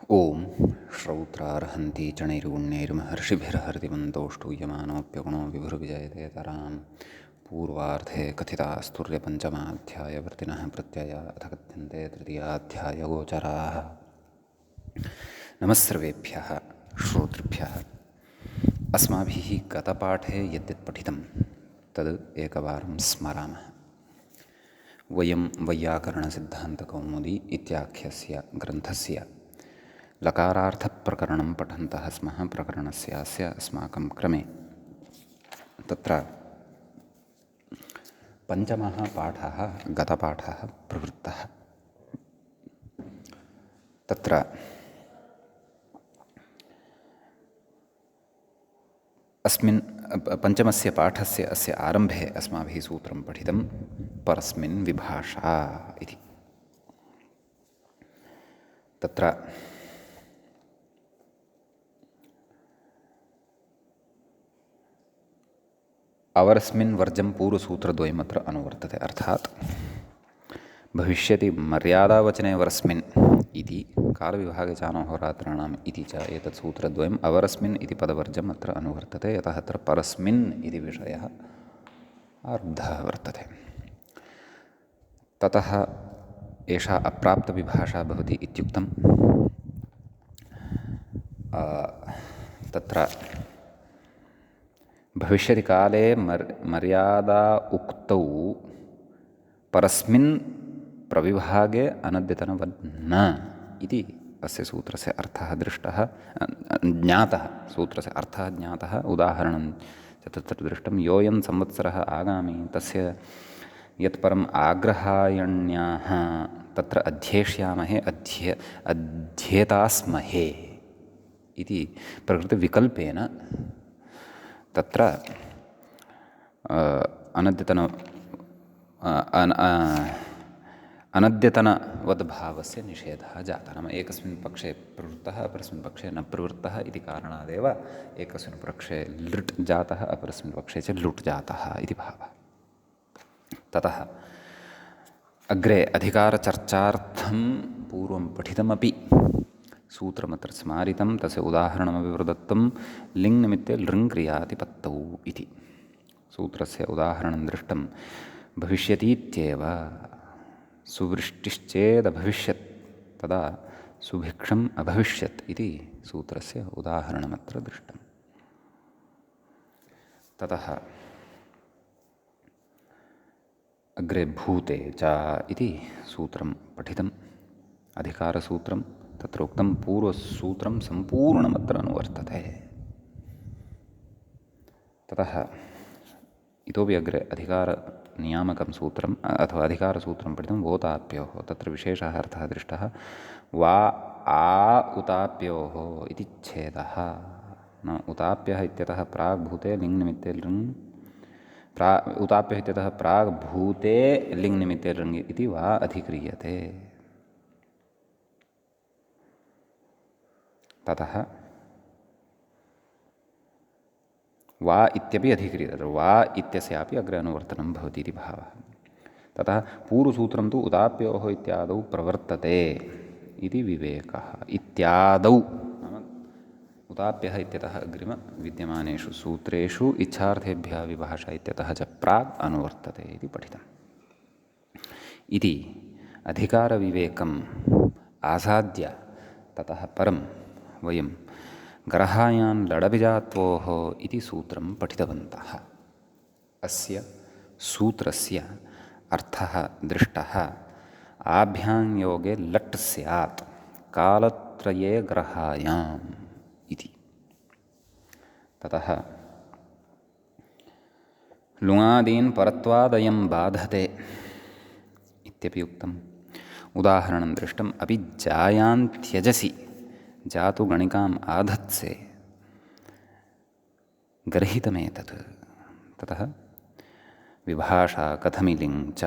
ओम श्रौत्रार्हन्ति चणैर्गुण्यैर्महर्षिभिर्हरितिमन्तोष्टूयमानोऽप्यगुणो विभुर्विजयते तरां पूर्वार्धे कथितास्तुर्यपञ्चमाध्यायवर्तिनः प्रत्यया अथ कथ्यन्ते तृतीयाध्यायगोचराः। नमस्सर्वेभ्यः श्रोतृभ्यः। अस्माभिः गतपाठे यद्यत् पठितं तद् एकवारं स्मरामः। वयं वैयाकरणसिद्धान्तकौमुदी इत्याख्यस्य ग्रन्थस्य लकारार्थप्रकरणं पठन्तः स्मः। प्रकरणस्यास्य अस्माकं क्रमे तत्र पञ्चमः पाठः गतपाठः प्रवृत्तः। तत्र अस्मिन् पञ्चमस्य पाठस्य अस्य आरम्भे अस्माभिः सूत्रं पठितं परस्मिन् विभाषा इति। तत्र अवरस्मिन् वर्जं पूर्वसूत्रद्वयमत्र अनुवर्तते। अर्थात् भविष्यति मर्यादावचने वरस्मिन् इति कालविभागे चानहोरात्राणाम् इति च एतत् सूत्रद्वयम् अवरस्मिन् इति पदवर्जम् अत्र अनुवर्तते। यतः अत्र परस्मिन् इति विषयः आरब्धः वर्तते। ततः एषा अप्राप्तविभाषा भवति इत्युक्तं। तत्र भविष्यतिकाले मर्यादा उक्तौ परस्मिन् प्रविभागे अनद्यतनवद् न इति अस्य सूत्रस्य अर्थः दृष्टः ज्ञातः। सूत्रस्य अर्थः ज्ञातः। उदाहरणं च तत्र दृष्टं। योऽयं संवत्सरः आगामि तस्य यत्परम् आग्रहायण्याः तत्र अध्येष्यामहे अध्येतास्महे इति प्रकृतिविकल्पेन तत्र अनद्यतनवद्भावस्य निषेधः जातः। नाम एकस्मिन् पक्षे प्रवृत्तः अपरस्मिन् पक्षे न प्रवृत्तः इति कारणादेव एकस्मिन् पक्षे लृट् जातः अपरस्मिन् पक्षे च लुट् जातः इति भावः। ततः अग्रे अधिकारचर्चार्थं पूर्वं पठितमपि सूत्रमत्र स्मारितं। तस्य उदाहरणमपि प्रदत्तं। लिङ्निमित्ते लृङ् क्रियातिपत्तौ इति सूत्रस्य उदाहरणं दृष्टं। भविष्यतीत्येव सुवृष्टिश्चेदभविष्यत् तदा सुभिक्षम् अभविष्यत् इति सूत्रस्य उदाहरणमत्र दृष्टं। ततः अग्रे भूते च इति सूत्रं पठितम्। अधिकारसूत्रं तत्र उक्तं पूर्वसूत्रं सम्पूर्णमत्र अनुवर्तते। ततः इतोपि अग्रे अधिकारनियामकं सूत्रम् अथवा अधिकारसूत्रं पठितं। वोताप्योः तत्र विशेषः अर्थः दृष्टः। वा आ उताप्योः इति छेदः। न उताप्यः इत्यतः प्राग् भूते लिङ्निमित्ते लृङ् उताप्यः इत्यतः प्राग् भूते लिङ्निमित्ते लृङ् इति वा अधिक्रियते। ततः वा इत्यपि अधिक्रियते। वा इत्यस्यापि अग्रे अनुवर्तनं भवति इति भावः। ततः पूर्वसूत्रं तु उदाप्योः इत्यादौ प्रवर्तते इति विवेकः। इत्यादौ नाम उदाप्यः इत्यतः अग्रिमविद्यमानेषु सूत्रेषु इच्छार्थेभ्यः विभाषा इत्यतः च प्राग् अनुवर्तते इति पठितम्। इति अधिकारविवेकम् आसाद्य ततः परं वयं ग्रहायान् लडबिजात्वोः इति सूत्रं पठितवन्तः। अस्य सूत्रस्य अर्थः दृष्टः। आभ्यां योगे लट् स्यात् कालत्रये ग्रहायाम् इति। ततः लुङादीन् परत्वादयं बाधते इत्यपि उक्तम्। उदाहरणं दृष्टम्। अपि जायां त्यजसि जातु गणिकाम् आधत्से गर्हितमेतत्। ततः विभाषा कथमि लिङ् च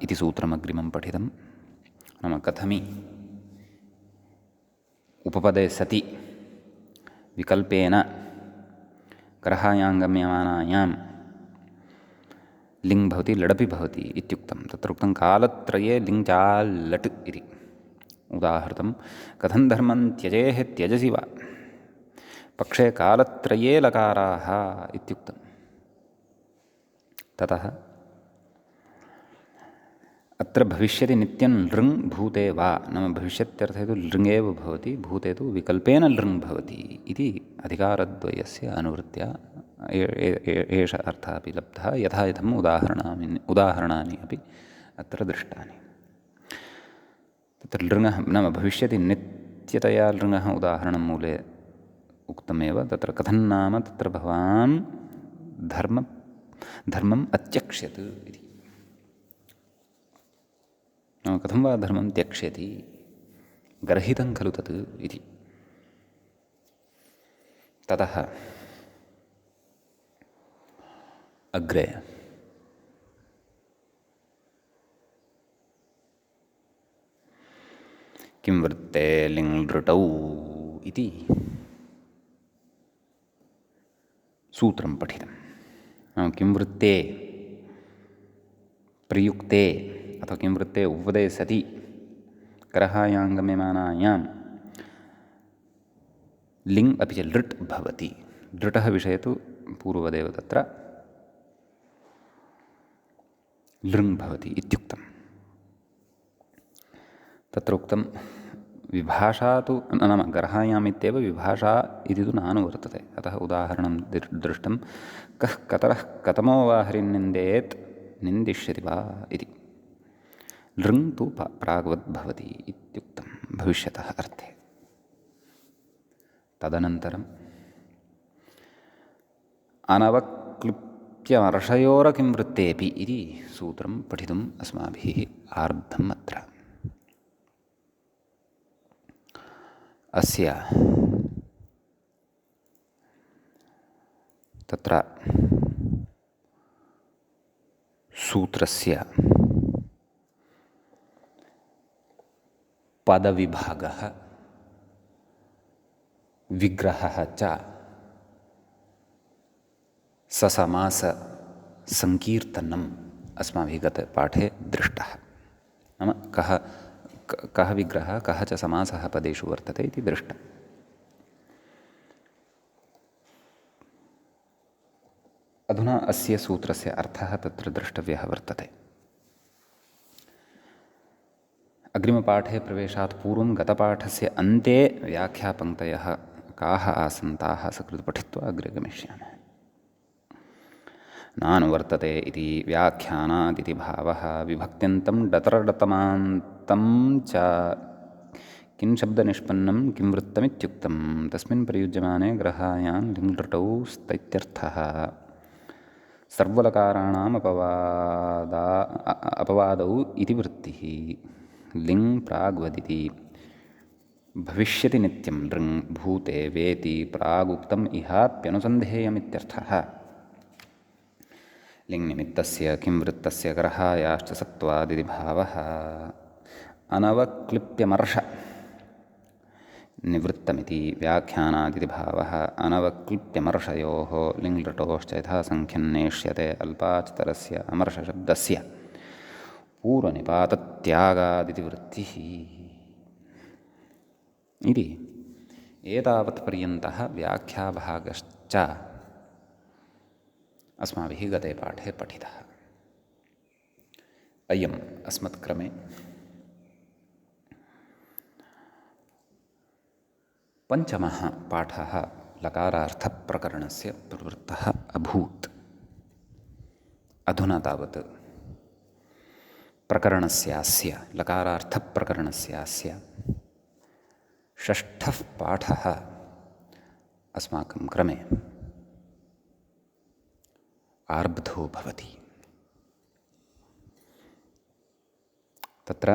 इति सूत्रमग्रिमं पठितं। नाम कथमि उपपदे सति विकल्पेन ग्रहायां गम्यमानायां लिङ् भवति लडपि भवति इत्युक्तं। तत्र उक्तं कालत्रये लिङ् चा लट् इति। उदाहृतं कथं धर्मं त्यजेः त्यजसि वा पक्षे कालत्रये लकाराः इत्युक्तं। ततः अत्र भविष्यति नित्यं लृङ् भूते वा, नाम भविष्यत्यर्थे तु लृङ्गेव भवति, भूते तु विकल्पेन लृङ् भवति इति अधिकारद्वयस्य अनुवृत्त्या एष अर्थः अपि लब्धः। यथा यथम् उदाहरणानि अपि अत्र दृष्टानि। तत्र लृङः नाम भविष्यति नित्यतया लृङः उदाहरणं मूले उक्तमेव। तत्र कथं नाम तत्र भवान् धर्मम् अत्यक्ष्यत् इति। नाम कथं वा धर्मं त्यक्ष्यति, गर्हितं खलु तत् इति। ततः अग्रे किं वृत्ते लिङ् लृटौ इति सूत्रं पठितं। किं वृत्ते प्रयुक्ते अथवा किं वृत्ते उपपदे सति करहायां गम्यमानायां लिङ् अपि च लृट् भवति। लृटः विषये तु पूर्ववदेव तत्र लृङ् भवति इत्युक्तं। तत्र उक्तं विभाषा तु नाम गर्हायाम् इत्येव विभाषा इति तु नानुवर्तते। अतः उदाहरणं दृष्टं कः कतरः कतमो वा हरिन्निन्देत् निन्दिष्यति वा इति। लृङ् तु प्राग्वद् भवति इत्युक्तं भविष्यतः अर्थे। तदनन्तरम् अनवक्लृप्त्यमर्षयोरकिं वृत्तेऽपि इति सूत्रं पठितुम् अस्माभिः आरब्धम् अत्र। अस्य तत्र सूत्रस्य पदविभागः विग्रहः च ससमाससङ्कीर्तनम् अस्माभिः गतपाठे दृष्टः। नाम कः विग्रहः कः च समासः पदेषु वर्तते इति दृष्टम्। अधुना अस्य सूत्रस्य अर्थः तत्र द्रष्टव्यः वर्तते। अग्रिमपाठे प्रवेशात् पूर्वं गतपाठस्य अन्ते व्याख्यापङ्क्तयः काः आसन् ताः सकृत् पठित्वा अग्रे गमिष्यामः। नानुवर्तते इति व्याख्यानादिति भावः विभक्त्यन्तं डतरडतमान्तं च किं शब्दनिष्पन्नं किं वृत्तमित्युक्तं तस्मिन् प्रयुज्यमाने ग्रहायां लिङ् लृटौ स्तैत्यर्थः। सर्वलकाराणाम् अपवादौ इति वृत्तिः लिङ् प्राग्वदिति भविष्यति नित्यं लृङ् भूते वेति प्रागुक्तम् इहाप्यनुसन्धेयमित्यर्थः। लिङ्निमित्तस्य किं वृत्तस्य ग्रहायाश्च सत्त्वादिति भावः अनवक्लिप्यमर्ष निवृत्तमिति व्याख्यानादिति भावः अनवक्लिप्यमर्षयोः लिङ् लृटोश्च यथासङ्ख्यन्नेष्यते अल्पाचतरस्य अमर्षशब्दस्य पूर्वनिपातत्यागादिति वृत्तिः इति एतावत्पर्यन्तः व्याख्याभागश्च अस्माभिः गते पाठे पठितः। अयम् अस्मत्क्रमे पञ्चमः पाठः लकारार्थप्रकरणस्य प्रवृत्तः अभूत्। अधुना तावत् प्रकरणस्यास्य लकारार्थप्रकरणस्यास्य षष्ठः पाठः अस्माकं क्रमे आरब्धो भवति। तत्र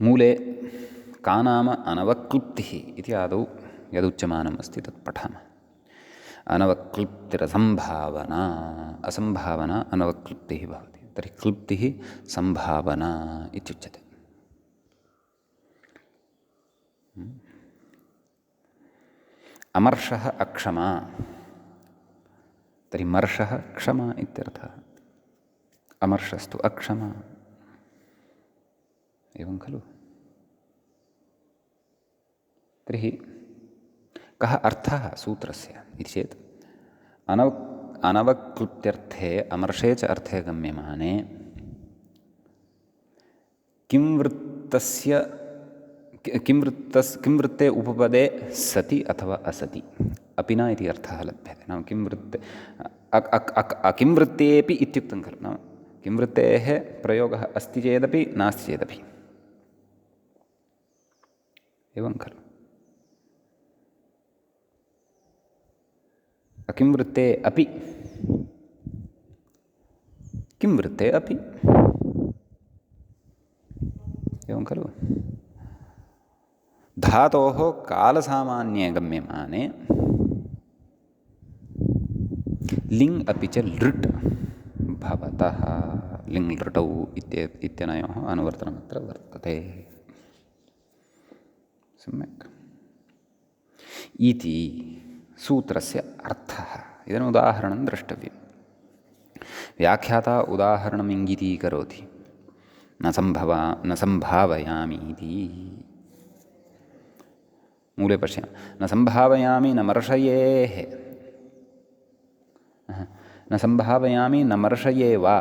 मूले का नाम अनवक्लृप्तिः इति आदौ यदुच्यमानम् अस्ति तत् पठामः। अनवक्लृप्तिरसम्भावना असम्भावना अनवक्लृप्तिः भवति। तर्हि क्लृप्तिः सम्भावना इत्युच्यते। अमर्षः अक्षमा तर्हि मर्षः क्षमा इत्यर्थः। अमर्षस्तु अक्षमा एवं खलु। तर्हि कः अर्थः सूत्रस्य इति चेत् अनवक्लृप्त्यर्थे अमर्षे च अर्थे गम्यमाने किं वृत्ते उपपदे सति अथवा असति अपिना इति अर्थः लभ्यते। नाम किं वृत्ते किं वृत्तेपि इत्युक्तं खलु। नाम किं वृत्तेः प्रयोगः अस्ति चेदपि नास्ति चेदपि एवं खलु। अकिं वृत्ते अपि किं वृत्ते अपि एवं खलु। धातोः कालसामान्ये गम्यमाने लिङ् अपि च लृट् भवतः लिङ् लृटौ इत्यनयोः अनुवर्तनमत्र वर्तते। सम्यक् इति सूत्रस्य अर्थः। इदम् उदाहरणं द्रष्टव्यं। व्याख्याता उदाहरणम् इङ्गितीकरोति। न सम्भावयामि इति मूले पश्यामः। न सम्भावयामि न मर्षयेः, न सम्भावयामि न मर्षये वा,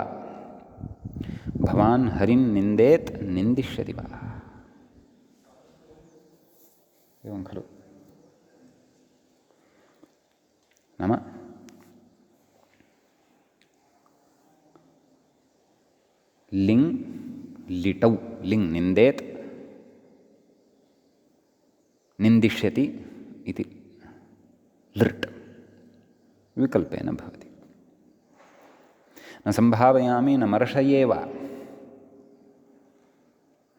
भवान् हरिं निन्देत् निन्दिष्यति वा। एवं खलु। नाम लिङ् लिटौ, लिङ् निन्देत् निन्दिष्यति इति लृट् विकल्पेन भवति। न सम्भावयामि न मर्षये वा,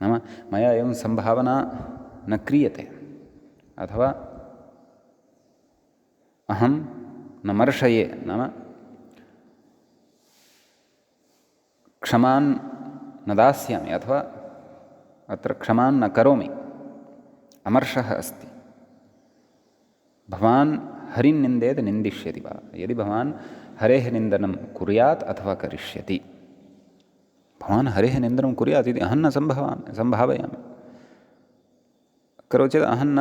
नाम मया एवं सम्भावना न क्रियते, अथवा अहं न मर्षये, नाम क्षमान् न दास्यामि, अथवा अत्र क्षमान् न करोमि, अमर्षः अस्ति। भवान् हरिं निन्देत् निन्दिष्यति वा। यदि भवान् हरेः निन्दनं कुर्यात् अथवा करिष्यति, भवान् हरेः निन्दनं कुर्यात् इति अहं न सम्भावयामि, करोति चेत् अहं न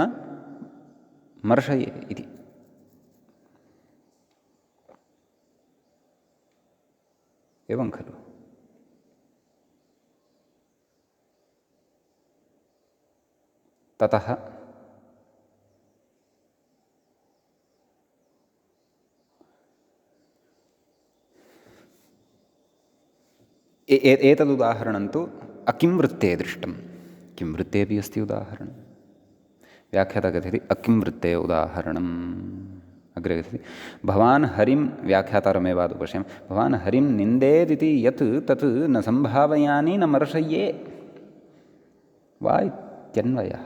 मर्षये इति। एवं खलु। ततः एतदुदाहरणं तु अकिं वृत्ते दृष्टं। किं वृत्तेपि अस्ति उदाहरणं। व्याख्याता कथयति अकिं वृत्ते उदाहरणम्। अग्रे कथयति भवान् हरिं, व्याख्यातारमेवादौ पश्यामः, भवान् हरिं निन्देदिति यत् तत् न सम्भावयानि न मर्षये वा इत्यन्वयः।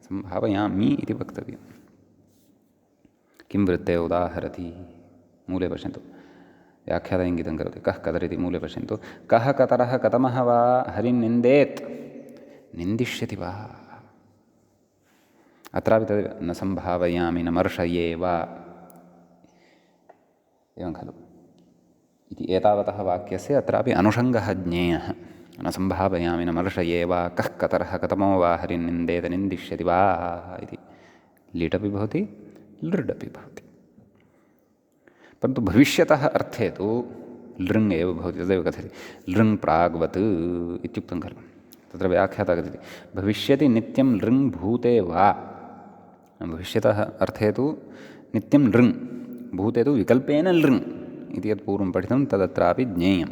सम्भावयामि इति वक्तव्यं। किं वृत्ते उदाहरति। मूले पश्यन्तु, व्याख्याता इङ्गितं करोति। कः कतरिति मूले पश्यन्तु। कः कतरः कतमः वा हरिं निन्देत् निन्दिष्यति वा। अत्रापि तदेव, न सम्भावयामि न मर्षये वा, एवं खलु इति। एतावतः वाक्यस्य अत्रापि अनुषङ्गः ज्ञेयः। न सम्भावयामि न मर्षये वा, कः कतरः कतमो वा हरिं निन्देत् निन्दिष्यति वा इति। लिटपि भवति लृडपि भवति, परन्तु भविष्यतः अर्थे तु लृङ् एव भवति। तदेव कथयति लृङ् प्राग्वत् इत्युक्तं खलु। तत्र व्याख्याता कथयति भविष्यति नित्यं लृङ् भूते वा। भविष्यतः अर्थे तु नित्यं लृङ्, भूते तु विकल्पेन लृङ् इति यत् पूर्वं पठितं तदत्रापि ज्ञेयं।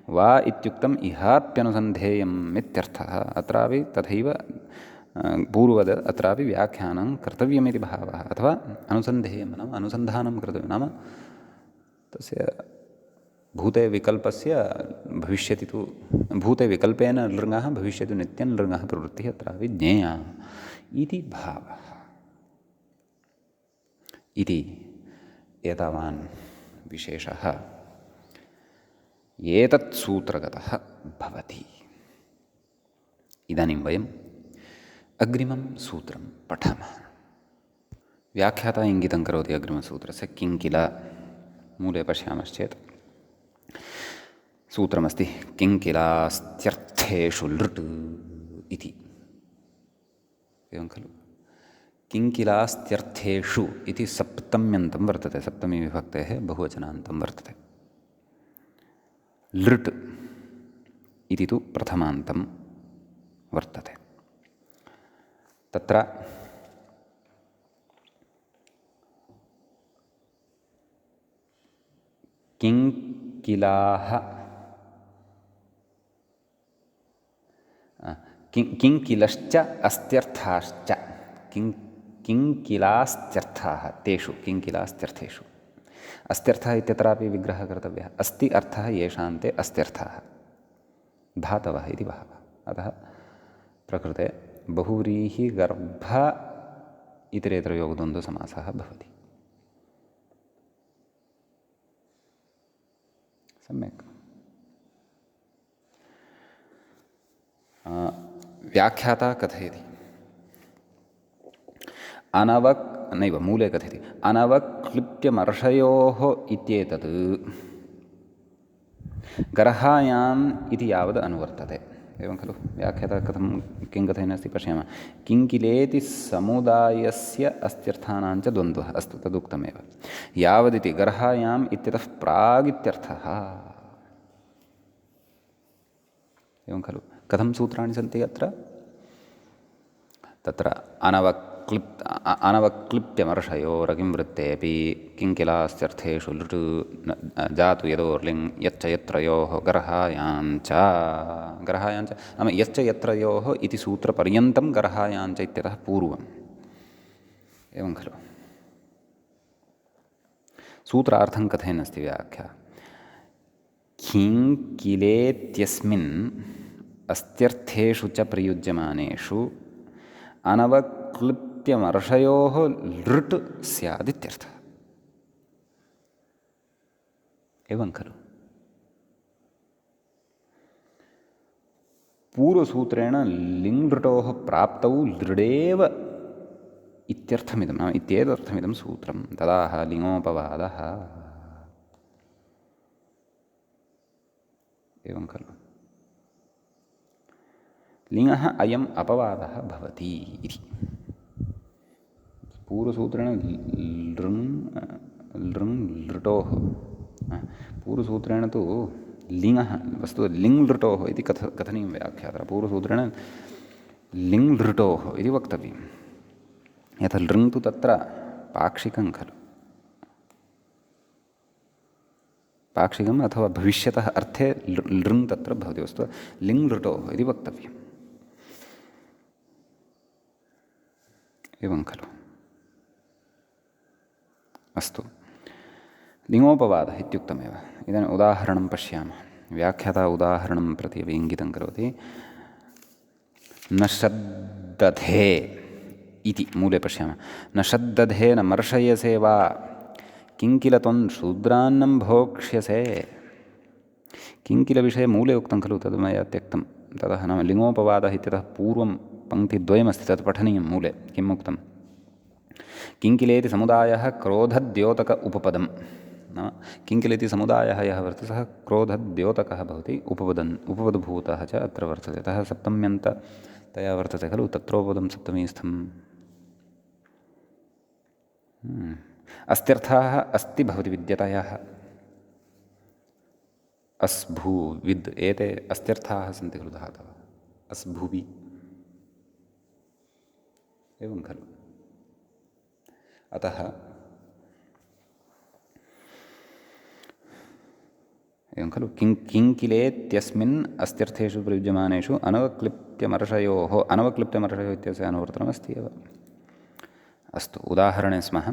वा इत्युक्तम् इहाप्यनुसन्धेयम् इत्यर्थः। अत्रापि तथैव पूर्ववद् अत्रापि व्याख्यानं कर्तव्यमिति भावः, अथवा अनुसन्धेयं नाम अनुसन्धानं कर्तव्यं। नाम तस्य भूते विकल्पस्य भविष्यति तु, भूते विकल्पेन लृङ्गः भविष्यति नित्यं लृङ्गः प्रवृत्तिः अत्रापि ज्ञेया इति भावः इति। एतावान् विशेषः एतत् सूत्रगतः भवति। इदानीं वयम् अग्रिमं सूत्रं पठामः। व्याख्याता इङ्गितं करोति अग्रिमसूत्रस्य। किं किल मूले पश्यामश्चेत् सूत्रमस्ति किं किलास्त्यर्थेषु लृट् इति। एवं खलु। किङ्किलास्त्यर्थेषु इति सप्तम्यन्तं वर्तते, सप्तमीविभक्तेः बहुवचनान्तं वर्तते। लृट् इति तु प्रथमान्तं वर्तते। तत्र किङ्किलाः किङ्किलश्च अस्त्यर्थाश्च किङ्किलास्त्यर्थाः तेषु किङ्किलास्त्यर्थेषु अस्त्यर्थः इत्यत्रापि विग्रहः कर्तव्यः। अस्ति अर्थः येषान्ते अस्त्यर्थाः धातवः इति बहवः। अतः प्रकृते बहुव्रीहि गर्भ इतरेतरयोगद्वन्द्वसमासः भवति। सम्यक्। व्याख्याता कथयति नैव मूले कथयति अनवक्लिप्यमर्षयोः इत्येतत् गर्हायाम् इति यावद् अनुवर्तते। एवं खलु। व्याख्याता किं कथयन् अस्ति पश्यामः। किङ्किलेति समुदायस्य अस्त्यर्थानां च द्वन्द्वः अस्तु तदुक्तमेव। यावदिति गर्हायाम् इत्यतः प्रागित्यर्थः। एवं खलु। कथं सूत्राणि सन्ति अत्र? तत्र अनवक्लिप्यमर्षयोरकिंवृत्तेऽपि किङ्किलास्त्यर्थेषु लृट् जातु यदोर्लिङ् यच्च यत्रयोः गर्हायाञ्च नाम यच्च यत्रयोः इति सूत्रपर्यन्तं गर्हायाञ्च इत्यतः पूर्वम्। एवं खलु। सूत्रार्थं कथयन् अस्ति व्याख्या। किङ्किलेत्यस्मिन् अस्त्यर्थेषु च प्रयुज्यमानेषु अनवक्लिप्यमर्षयोः लृट् स्यादित्यर्थः। एवं खलु। पूर्वसूत्रेण लिङ्लृटोः प्राप्तौ लृडेव इत्यर्थमिदं नाम इत्येतदर्थमिदं सूत्रं। तदाह लिङोपवादः। एवं खलु। लिङः अयम् अपवादः भवति इति। पूर्वसूत्रेण लृटोः पूर्वसूत्रेण तु लिङः वस्तुतः लिङ्लृटोः इति कथनीयं व्याख्यातः। पूर्वसूत्रेण लिङ्लृटोः इति वक्तव्यं। यथा लृङ् तु तत्र पाक्षिकं खलु। पाक्षिकम् अथवा भविष्यतः अर्थे लृङ् तत्र भवति। वस्तुतः लिङ्लृटोः इति वक्तव्यम्। एवं खलु। अस्तु। लिङोपवादः इत्युक्तमेव। इदानीम् उदाहरणं पश्यामः। व्याख्याता उदाहरणं प्रति अपि इङ्गितं करोति। न शद्दधे इति मूले पश्यामः। न शद्दधे न मर्षयसे वा किङ्किल त्वं शूद्रान्नं भोक्ष्यसे। किङ्किलविषये मूले उक्तं खलु, तद् मया त्यक्तं। ततः नाम लिङोपवादः इत्यतः पूर्वं पङ्क्तिद्वयमस्ति, तत् पठनीयं मूले। किम् उक्तं? किङ्किलेति समुदायः क्रोधद्योतक उपपदम्। नाम किङ्किलेति समुदायः यः वर्तते सः क्रोधद्योतकः भवति। उपपदभूतः च अत्र वर्तते। अतः सप्तम्यन्ततया वर्तते खलु, तत्रोपदं सप्तमीस्थम्। अस्त्यर्थाः अस्ति भवति विद्यतयः। अस्भू विद् एते अस्त्यर्थाः सन्ति खलु धातवः। अस्भुवि। एवं खलु। अतः एवं खलु। किङ्किलेत्यस्मिन् अस्त्यर्थेषु प्रयुज्यमानेषु अनवक्लिप्यमर्षयोः इत्यस्य अनुवर्तनमस्ति एव। अस्तु। उदाहरणे स्मः।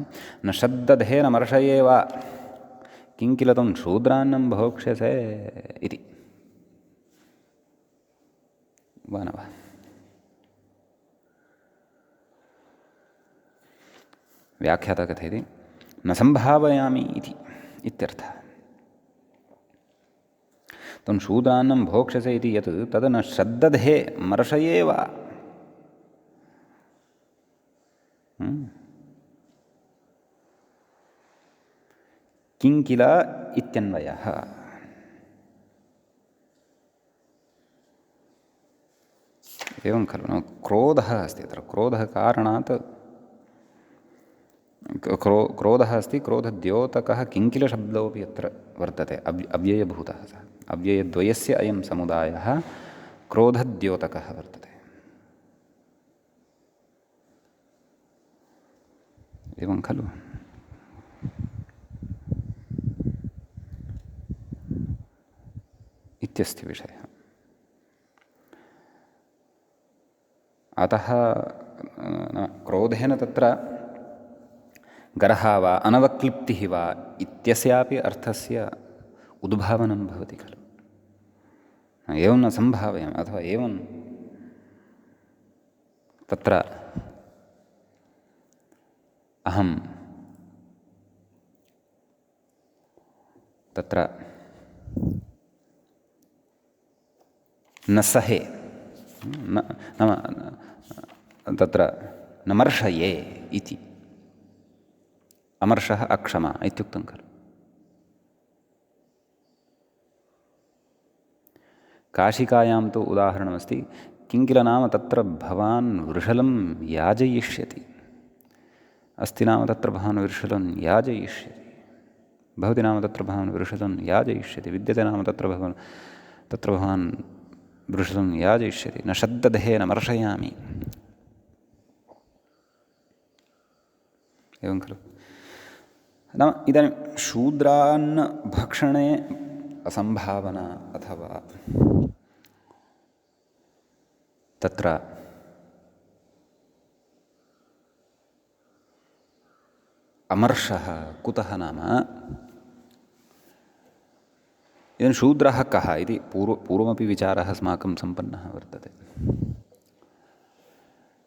न शब्दधे न मर्षये वा किङ्किल त्वं शूद्रान्नं भोक्ष्यसे इति। वा न वा? व्याख्याता कथयति न सम्भावयामि इत्यर्थः। त्वं शूद्रान्नं भोक्ष्यसे इति यत् तद् न शब्दधे मर्षये वा। किङ्किल इत्यन्वयः। एवं खलु नाम क्रोधः अस्ति अत्र क्रोधः कारणात् क्रोधः अस्ति क्रोधद्योतकः किङ्किलशब्दोऽपि अत्र वर्तते अव्ययभूतः सः अव्ययद्वयस्य अयं समुदायः क्रोधद्योतकः वर्तते एवं खलु इत्यस्ति विषयः अतः क्रोधेन तत्र गर्हः वा अनवक्लिप्तिः वा इत्यस्यापि अर्थस्य उद्भावनं भवति खलु एवं न सम्भावयामि अथवा एवं तत्र अहं तत्र न सहे नाम तत्र न मर्षये इति अमर्षः अक्षमा इत्युक्तं खलु काशिकायां तु उदाहरणमस्ति किं किल नाम तत्र भवान् वृषलं याजयिष्यति अस्ति नाम तत्र भवान् वृषलं याजयिष्यति भवति नाम तत्र भवान् वृषलं याजयिष्यति विद्यते नाम तत्र भवान् वृषलं याजयिष्यति न शब्दधेन मर्शयामि एवं खलु नाम इदानीं शूद्रान्नभक्षणे असम्भावना अथवा तत्र अमर्षः कुतः नाम इदानीं शूद्रः कः इति पूर्वमपि विचारः अस्माकं सम्पन्नः वर्तते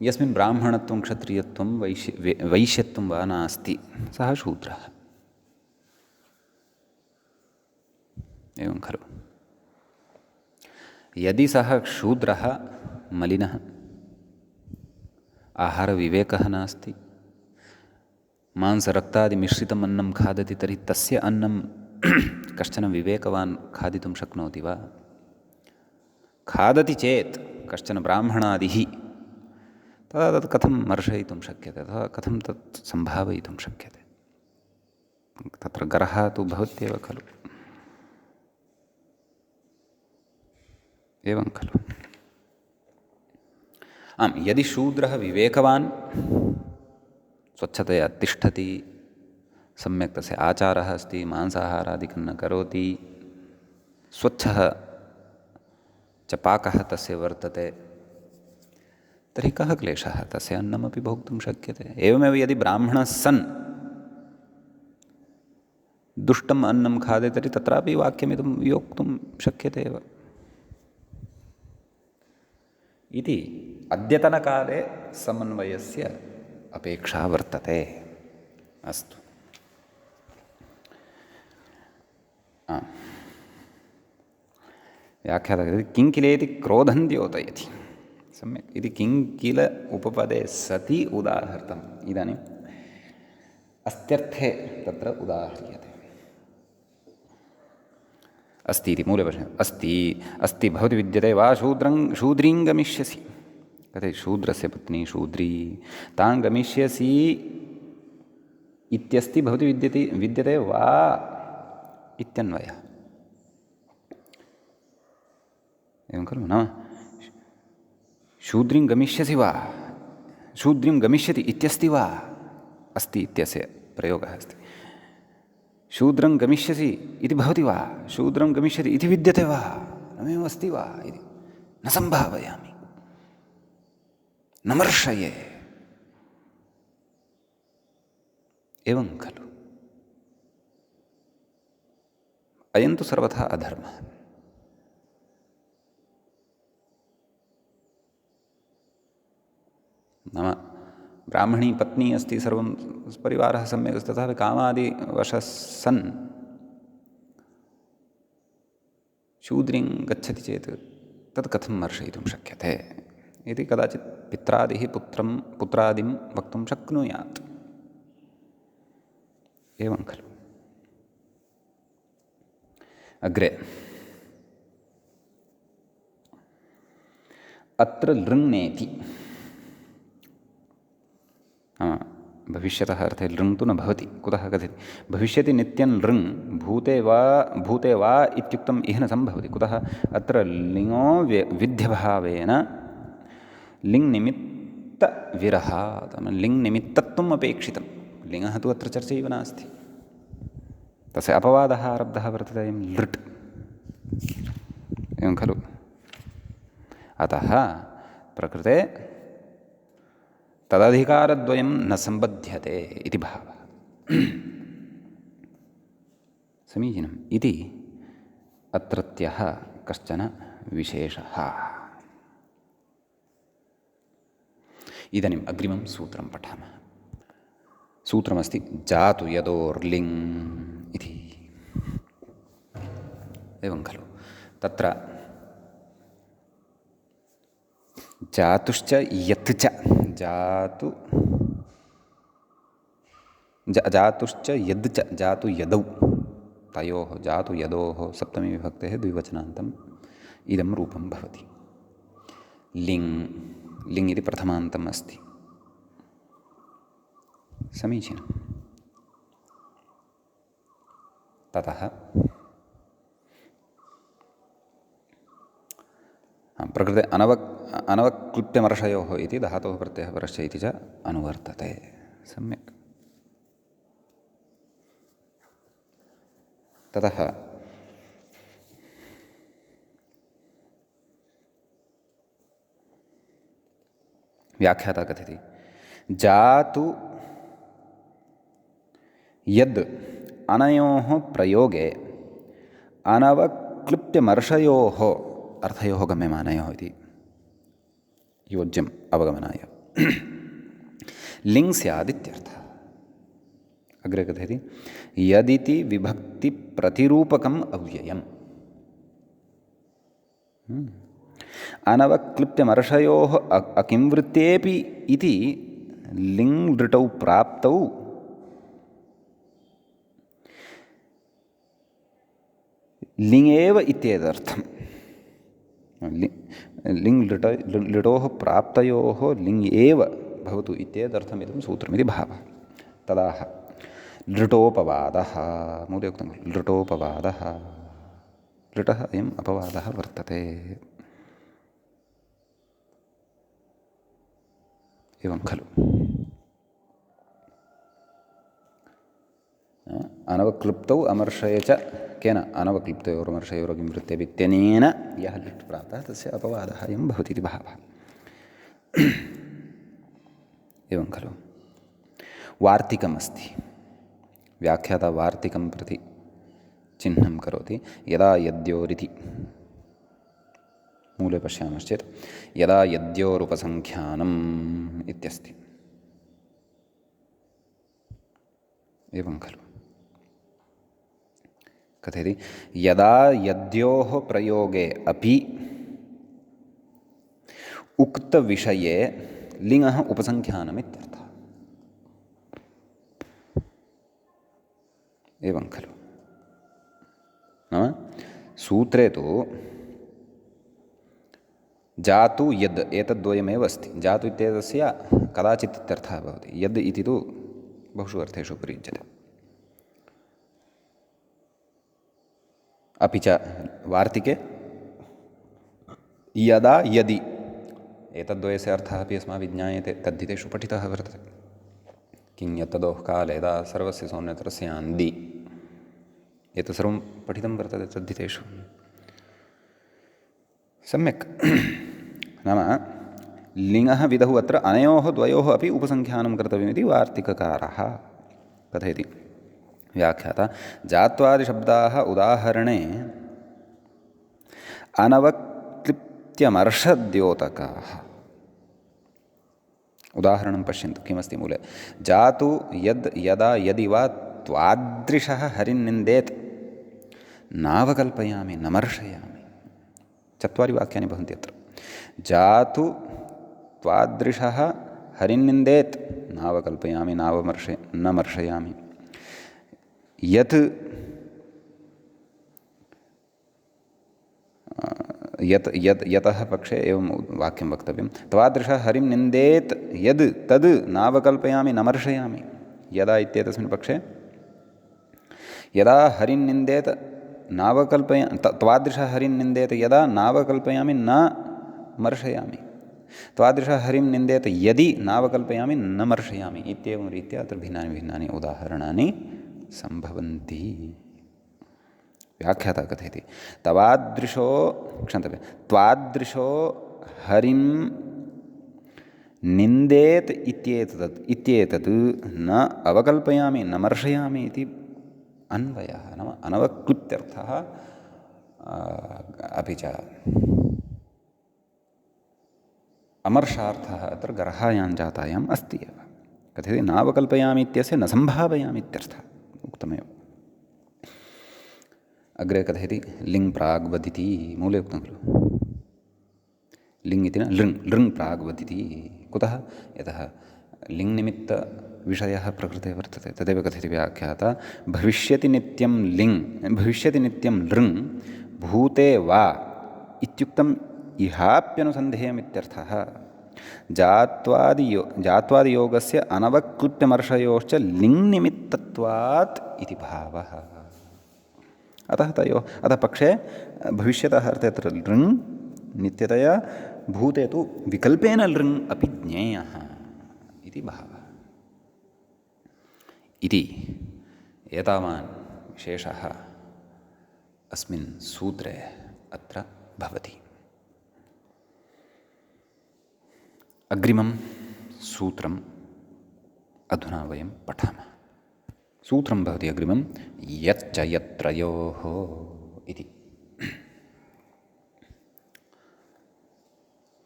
यस्मिन् ब्राह्मणत्वं क्षत्रियत्वं वैश्यत्वं वा नास्ति सः शूद्रः एवं खलु यदि सः शूद्रः मलिनः आहारविवेकः नास्ति मांसरक्तादिमिश्रितम् अन्नं खादति तर्हि तस्य अन्नं कश्चन विवेकवान् खादितुं शक्नोति वा खादति चेत् कश्चन ब्राह्मणादिः तदा तत् कथं मर्शयितुं शक्यते अथवा कथं तत् सम्भावयितुं शक्यते तत्र गर्हः तु भवत्येव खलु एवं खलु आम् यदि शूद्रः विवेकवान् स्वच्छतया तिष्ठति सम्यक् तस्य आचारः अस्ति मांसाहारादिकं न करोति स्वच्छः च पाकः तस्य वर्तते तर्हि कः क्लेशः तस्य अन्नमपि भोक्तुं शक्यते एवमेव यदि ब्राह्मणः सन् दुष्टम् अन्नं खादति तर्हि तत्रापि वाक्यमिदं योक्तुं शक्यते एव इति अद्यतनकाले समन्वयस्य अपेक्षा वर्तते अस्तु व्याख्यातः किं किलेति क्रोधं द्योतयति सम्यक् इति किं किल उपपदे सति उदाहृतम् इदानीम् अस्त्यर्थे तत्र उदाह्रियते अस्ति इति मूलवचने अस्ति भवति विद्यते वा शूद्रीं गमिष्यसि कथयति शूद्रस्य पत्नी शूद्री तां गमिष्यसि इत्यस्ति भवति विद्यते वा इत्यन्वयः एवं खलु नाम शूद्रीं गमिष्यसि वा शूद्रीं गमिष्यति इत्यस्ति वा अस्ति इत्यस्य प्रयोगः अस्ति शूद्रं गमिष्यसि इति भवति वा शूद्रं गमिष्यति इति विद्यते वा नमेव अस्ति वा इति न सम्भावयामि न मर्शये एवं खलु अयं तु सर्वथा अधर्मः नाम ब्राह्मणी पत्नी अस्ति सर्वं परिवारः सम्यक् अस्ति तथापि कामादिवशः सन् शूद्रीं गच्छति चेत् तत् कथं मर्शयितुं शक्यते इति कदाचित् पित्रादिः पुत्रादिं वक्तुं शक्नुयात् एवं खलु अग्रे अत्र लृङ्नेति भविष्यतः अर्थे लृङ् तु न भवति। कुतः कथयति? भविष्यति नित्यं लृङ् भूते वा इत्युक्तम् इह न सम्भवति। कुतः? अत्र लिङो विध्यभावेन लिङ्निमित्तविरहात् लिङ्निमित्तत्वम् अपेक्षितं। लिङः तु अत्र चर्चैव नास्ति। तस्य अपवादः आरब्धः वर्तते अयं लृट्, एवं खलु? अतः प्रकृते तदधिकारद्वयं न सम्बध्यते इति भावः। समीचीनम् इति अत्रत्यः कश्चन विशेषः। इदानीम् अग्रिमं सूत्रं पठामः। सूत्रमस्ति जातु यदोर्लिङ् इति। एवं खलु? तत्र जातुश्च यत् च जातुश्च यद् च जातु यदौ तयोः जातु यदोः सप्तमी विभक्तेः द्विवचनान्तम् इदं रूपं भवति। लिङ् लिङ् इति प्रथमान्तम् अस्ति। समीचीनं। ततः प्रकृते अनवक्लृप्यमर्षयोः इति धातोः प्रत्ययः परश्च इति च अनुवर्तते। सम्यक्। ततः व्याख्याता कथयति जातु यद् अनयोः प्रयोगे अनवक्लृप्यमर्षयोः अर्थयोः गम्यमानयोः इति योज्यम् अवगमनाय लिङ् स्यादित्यर्थः। अग्रे कथयति यदिति विभक्तिप्रतिरूपकम् अव्ययम्। अनवक्लृप्यमर्षयोः अकिंवृत्तेऽपि इति लिङ् लृटौ प्राप्तौ लिङ् इत्येतदर्थम्। लिङ् लृटोः प्राप्तयोः लिङ् एव भवतु इत्येतदर्थम् इदं सूत्रमिति भावः। तदाह लृटोपवादः मूले उक्तं लृटोपवादः लृटः अयम् अपवादः वर्तते। एवं खलु? अनवक्लृप्तौ अमर्षय च केन अनवक्लृप्तयोरमर्षयोरकिंवृत्तेऽपित्यनेन यः लिट् प्राप्तः तस्य अपवादः अयं भवति इति भावः। एवं खलु? वार्तिकमस्ति। व्याख्याता वार्तिकं प्रति चिह्नं करोति यदा यद्योरिति। मूले पश्यामश्चेत् यदा यद्योरुपसङ्ख्यानम् इत्यस्ति। एवं खलु? कथयति यदा यद्योः प्रयोगे अपि उक्तविषये लिङः उपसङ्ख्यानमित्यर्थः। एवं खलु? नाम सूत्रे तु जातु यद् एतद्द्वयमेव अस्ति। जातु इत्येतस्य कदाचित् इत्यर्थः भवति। यद् इति तु बहुषु अर्थेषु प्रयुज्यते। अपि च वार्तिके यदा यदि एतद्द्वयस्य अर्थः अपि अस्माभिः ज्ञायते, तद्धितेषु पठितः वर्तते। किं यत्तदोः काले यदा सर्वस्य सौन्यतरस्यान्दि एतत् सर्वं पठितं वर्तते तद्धितेषु। सम्यक्। नाम लिङः विधौ अत्र अनयोः द्वयोः अपि उपसङ्ख्यानं कर्तव्यमिति वार्तिककारः कथयति। व्याख्याता जात्वादिशब्दाः उदाहरणे अनवक्लृप्त्यमर्षद्योतकाः। उदाहरणं पश्यन्तु किमस्ति मूले। जातु यद् यदा यदि वा त्वादृशः हरिन्निन्देत् नावकल्पयामि नमर्षयामि। चत्वारि वाक्यानि भवन्ति अत्र। जातु त्वादृशः हरिन्निन्देत् नावकल्पयामि न मर्षयामि। यत् यतः पक्षे एवं वाक्यं वक्तव्यं। त्वादृशः हरिं निन्देत् यद् तद् नावकल्पयामि नमर्शयामि। यदा इत्येतस्मिन् पक्षे यदा हरिं निन्देत् त्वादृशः हरिं निन्देत् यदा नावकल्पयामि न मर्शयामि। त्वादृशः हरिं निन्देत् यदि नावकल्पयामि न मर्शयामि इत्येवं रीत्या अत्र भिन्नानि भिन्नानि उदाहरणानि सम्भवन्ति। व्याख्याता कथयति त्वादृशो हरिं निन्देत् इत्येतत् न अवकल्पयामि न मर्शयामि इति अन्वयः, नाम अनवक्लृप्त्यर्थः अपि च अमर्शार्थः अत्र गर्हायां जातायाम् अस्ति एव। कथयति नावकल्पयामि इत्यस्य न सम्भावयामि इत्यर्थः उक्तमेव। अग्रे कथयति लिङ् प्राग्वदिति, मूले उक्तं खलु लिङ् इति न लृङ् प्राग्वदिति। कुतः? यतः लिङ्निमित्तविषयः प्रकृते वर्तते। तदेव कथयति व्याख्याता भविष्यति नित्यं लिङ् भविष्यति नित्यं लृङ् भूते वा इत्युक्तम् इहाप्यनुसन्धेयमित्यर्थः। जात्वादियोगस्य अनवक्लृप्यमर्शयोश्च लिङ्निमित्तत्वात् इति भावः। अतः पक्षे भविष्यतः अर्थे अत्र लृङ् नित्यतया, भूते तु विकल्पेन लृङ् अपि ज्ञेयः इति भावः। इति एतावान् विशेषः अस्मिन् सूत्रे अत्र भवति। अग्रिमं सूत्रम् अधुना वयं पठामः। सूत्रं भवति अग्रिमं यच्च यत्रयोः इति।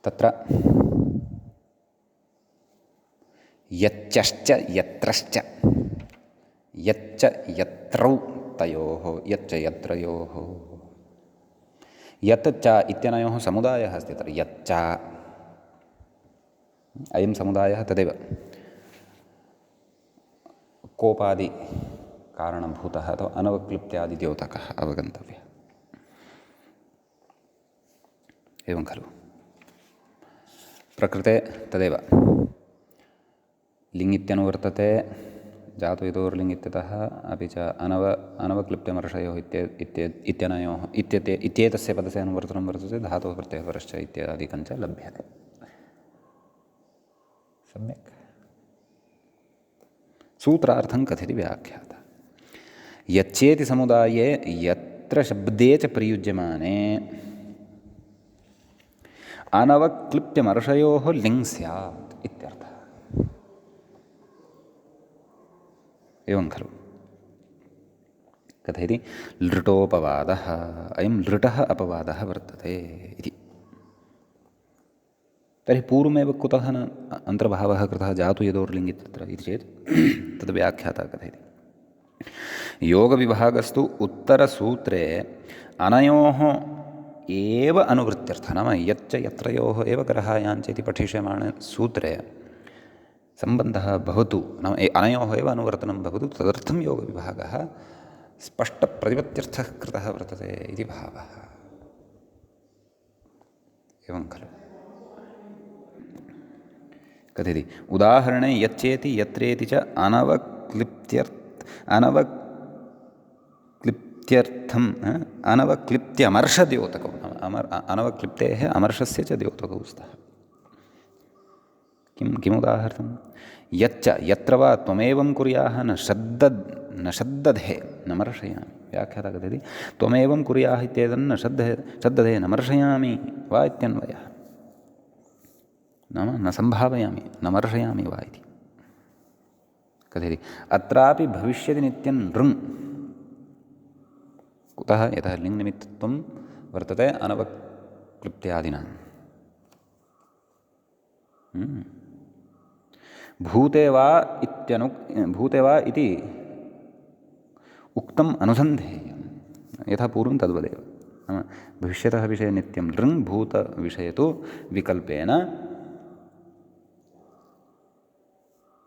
तत्र यच्चश्च यत्रश्च यच्च यत्रौ तयोः यच्च यत्रयोः। यत् च इत्यनयोः समुदायः अस्ति तत्र यच्च अयं समुदायः तदेव कोपादिकारणभूतः अथवा अनवक्लृप्त्यादिद्योतकः अवगन्तव्यः। एवं खलु प्रकृते तदेव लिङ् इत्यनुवर्तते जातु यतोर्लिङ् इत्यतः अपि च अनवक्लृप्त्यमर्शयोः इत्यनयोः इत्येतस्य पदस्य अनुवर्तनं वर्तते धातोः प्रत्ययः परश्च इत्यादिकं च लभ्यते। सम्यक् सूत्रार्थं कथयति व्याख्याता यच्चेति समुदाये यत्र शब्दे च प्रयुज्यमाने अनवक्लृप्त्यमर्शयोः लिङ् स्यात् इत्यर्थः। एवं खलु कथयति लृटोपवादः अयं लृटः अपवादः वर्तते इति। तर्हि पूर्वमेव कुतः न अन्तर्भावः कृतः जातु यतोर्लिङ् इत्यत्र इति चेत् तद् व्याख्याता कथयति योगविभागस्तु उत्तरसूत्रे अनयोः एव अनुवृत्त्यर्थः, नाम यच्च यत्रयोः एव गर्हायाञ्च इति पठिष्यमाणे सूत्रे सम्बन्धः भवतु, नाम अनयोः एव अनुवर्तनं भवतु, तदर्थं योगविभागः स्पष्टप्रतिपत्त्यर्थः कृतः वर्तते इति भावः। एवं खलु कथयति उदाहरणे यच्चेति यत्रेति च अनवक्लृप्त्यर्थम् अनवक्लृप्त्यमर्शद्योतकौ, अनवक्लृप्तेः अमर्शस्य च द्योतकौ स्तः। किमुदाहरणं यच्च यत्र वा त्वमेवं कुर्याः न शब्दधे न मर्शयामि। व्याख्याता कथयति त्वमेवं कुर्याः इत्येतन्न शब्दधे न मर्शयामि वा इत्यन्वयः, नाम न सम्भावयामि न मर्शयामि वा इति कथयति। अत्रापि भविष्यति नित्यं लृङ्, कुतः? यतः लिङ्निमित्तत्वं वर्तते अनवक्लृप्त्यादिनां। भूते वा इति उक्तम् अनुसन्धेयं, यथा पूर्वं तद्वदेव, नाम भविष्यतः विषये नित्यं लृङ्, भूतविषये तु विकल्पेन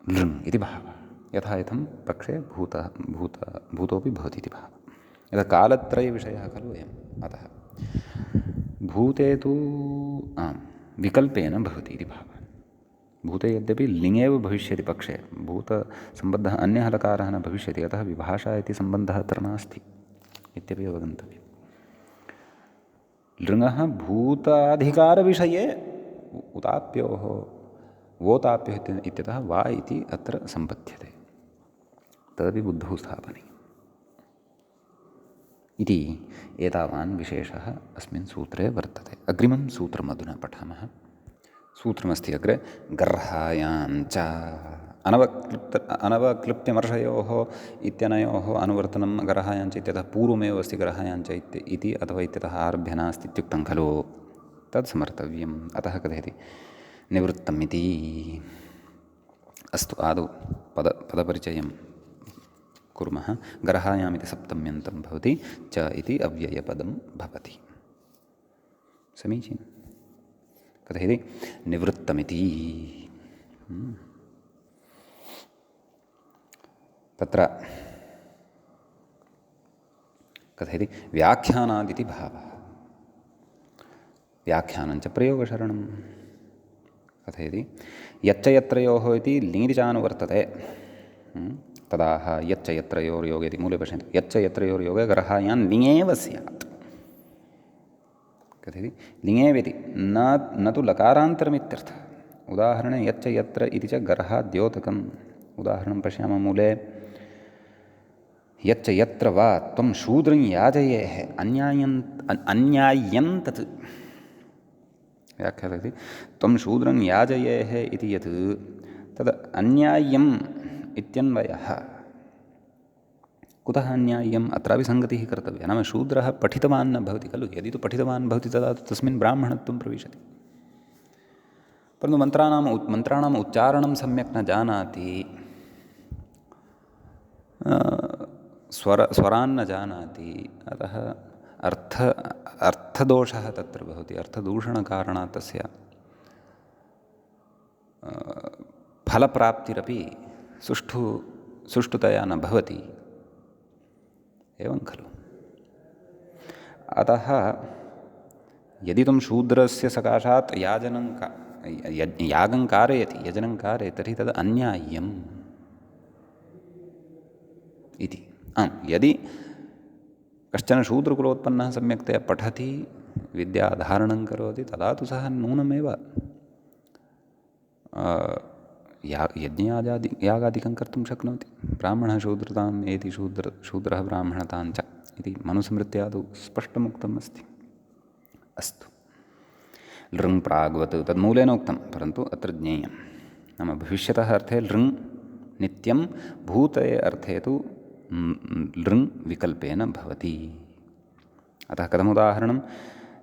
लृङ् इति भावः। यथा इत्थं पक्षे भूतोपि भवति इति भावः। यथा कालत्रयविषयः खलु अयम्, अतः भूते तु विकल्पेन भवति इति भावः। भूते यद्यपि लिङ्गेव भविष्यति पक्षे, भूतसम्बद्धः अन्यः लकारः न भविष्यति, अतः विभाषा इति सम्बन्धः अत्र नास्ति इत्यपि अवगन्तव्यम्। लृङः भूताधिकारविषये उताप्योः वोताप्योः इत्यतः वा इति अत्र सम्पद्यते, तदपि बुद्धौ स्थापनीयम् इति एतावान् विशेषः अस्मिन् सूत्रे वर्तते। अग्रिमं सूत्रम् अधुना पठामः। सूत्रमस्ति अग्रे गर्हायाञ्च अनवक्लृप्त्यमर्षयोः इत्यनयोः अनुवर्तनं गर्हायाञ्च इत्यतः पूर्वमेव अस्ति गर्हायाञ्च इति अथवा इत्यतः आरभ्य नास्ति इत्युक्तं खलु, तत् समर्थव्यम्। अतः कथयति निवृत्तम् इति। अस्तु, आदौ पदपरिचयं कुर्मः। गर्हायाम् इति सप्तम्यन्तं भवति, च इति अव्ययपदं भवति। समीचीनं। कथयति निवृत्तमिति। तत्र कथयति व्याख्यानादिति भावः। व्याख्यानञ्च प्रयोगशरणं। कथयति यच्च यत्रयोः इति लिङिरिचानुवर्तते, तदाह यच्च यत्रयोर्योगे इति मूले पश्यन्तु। यच्च यत्रयोर्योगे गर्हायान् लिङेव स्यात्। कथयति लिङेविति न तु लकारान्तरमित्यर्थः। उदाहरणे यच्च यत्र इति च गर्हाद्योतकम्। उदाहरणं पश्यामः मूले यच्च यत्र वा त्वं शूद्रं याजयेः अन्याय्यं तत्। व्याख्याति त्वं शूद्रं याजयेः इति यत् तद् अन्याय्यम् इत्यन्वयः। कुतः अन्याय्यम्? अत्रापि सङ्गतिः कर्तव्या। नाम शूद्रः पठितवान् न भवति खलु। यदि तु पठितवान् भवति तदा तस्मिन् ब्राह्मणत्वं प्रविशति। परन्तु मन्त्राणाम् उच्चारणं सम्यक् न जानाति, स्वरान् न जानाति, अतः अर्थदोषः तत्र भवति। अर्थदूषणकारणात् तस्य फलप्राप्तिरपि सुष्ठुतया न भवति। एवं खलु। अतः यदि त्वं शूद्रस्य सकाशात् यागं कारयति, यजनं कारयति, तर्हि तद् अन्याय्यम् इति। यदि कश्चन शूद्रकुलोत्पन्नः सम्यक्तया पठति, विद्याधारणं करोति, तदा तु सः नूनमेव यागादिकं कर्तुं शक्नोति। ब्राह्मणः शूद्रताम् एति शूद्रः ब्राह्मणताञ्च इति मनुस्मृत्यादौ स्पष्टमुक्तम् अस्ति। अस्तु, लृङ् प्राग्वत् तन्मूलेन उक्तं, परन्तु अत्र ज्ञेयं। नाम भविष्यतः अर्थे लृङ् नित्यं, भूते अर्थे तु लृङ् विकल्पेन भवति। अतः कथमुदाहरणं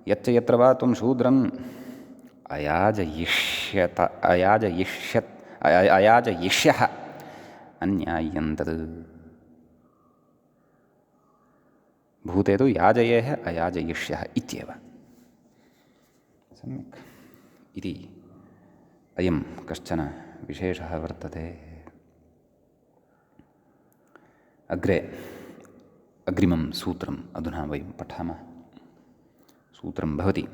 यच्च यत्र वा त्वं शूद्रम् अयाजयिष्यः अन्याय्यं तत्। भूते तु याजयेः अयाजयिष्यः इत्येव। सम्यक् इति अयं कश्चन विशेषः वर्तते। अग्रिमं सूत्रम् अधुना वयं पठामः। सूत्रं भवति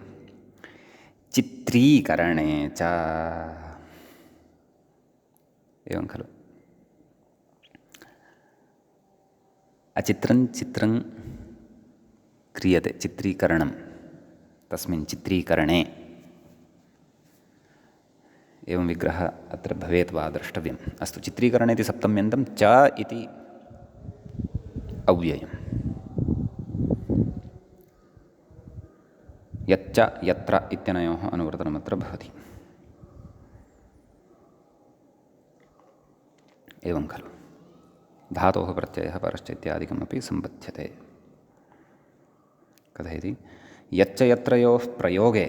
चित्रीकरणे च। एवं खलु। अचित्रं चित्रं क्रियते, चित्रीकरणं। तस्मिन् चित्रीकरणे एवं विग्रहः अत्र भवेत् वा द्रष्टव्यम्। अस्तु, चित्रीकरणे इति सप्तम्यन्तं, च इति अव्ययम्। यच्च यत्र इत्यनयोः अनुवर्तनमत्र भवति। एवं खलु। धातोः प्रत्ययः परश्च इत्यादिकमपि सम्बध्यते। कथयति यच्च यत्रयोः प्रयोगे,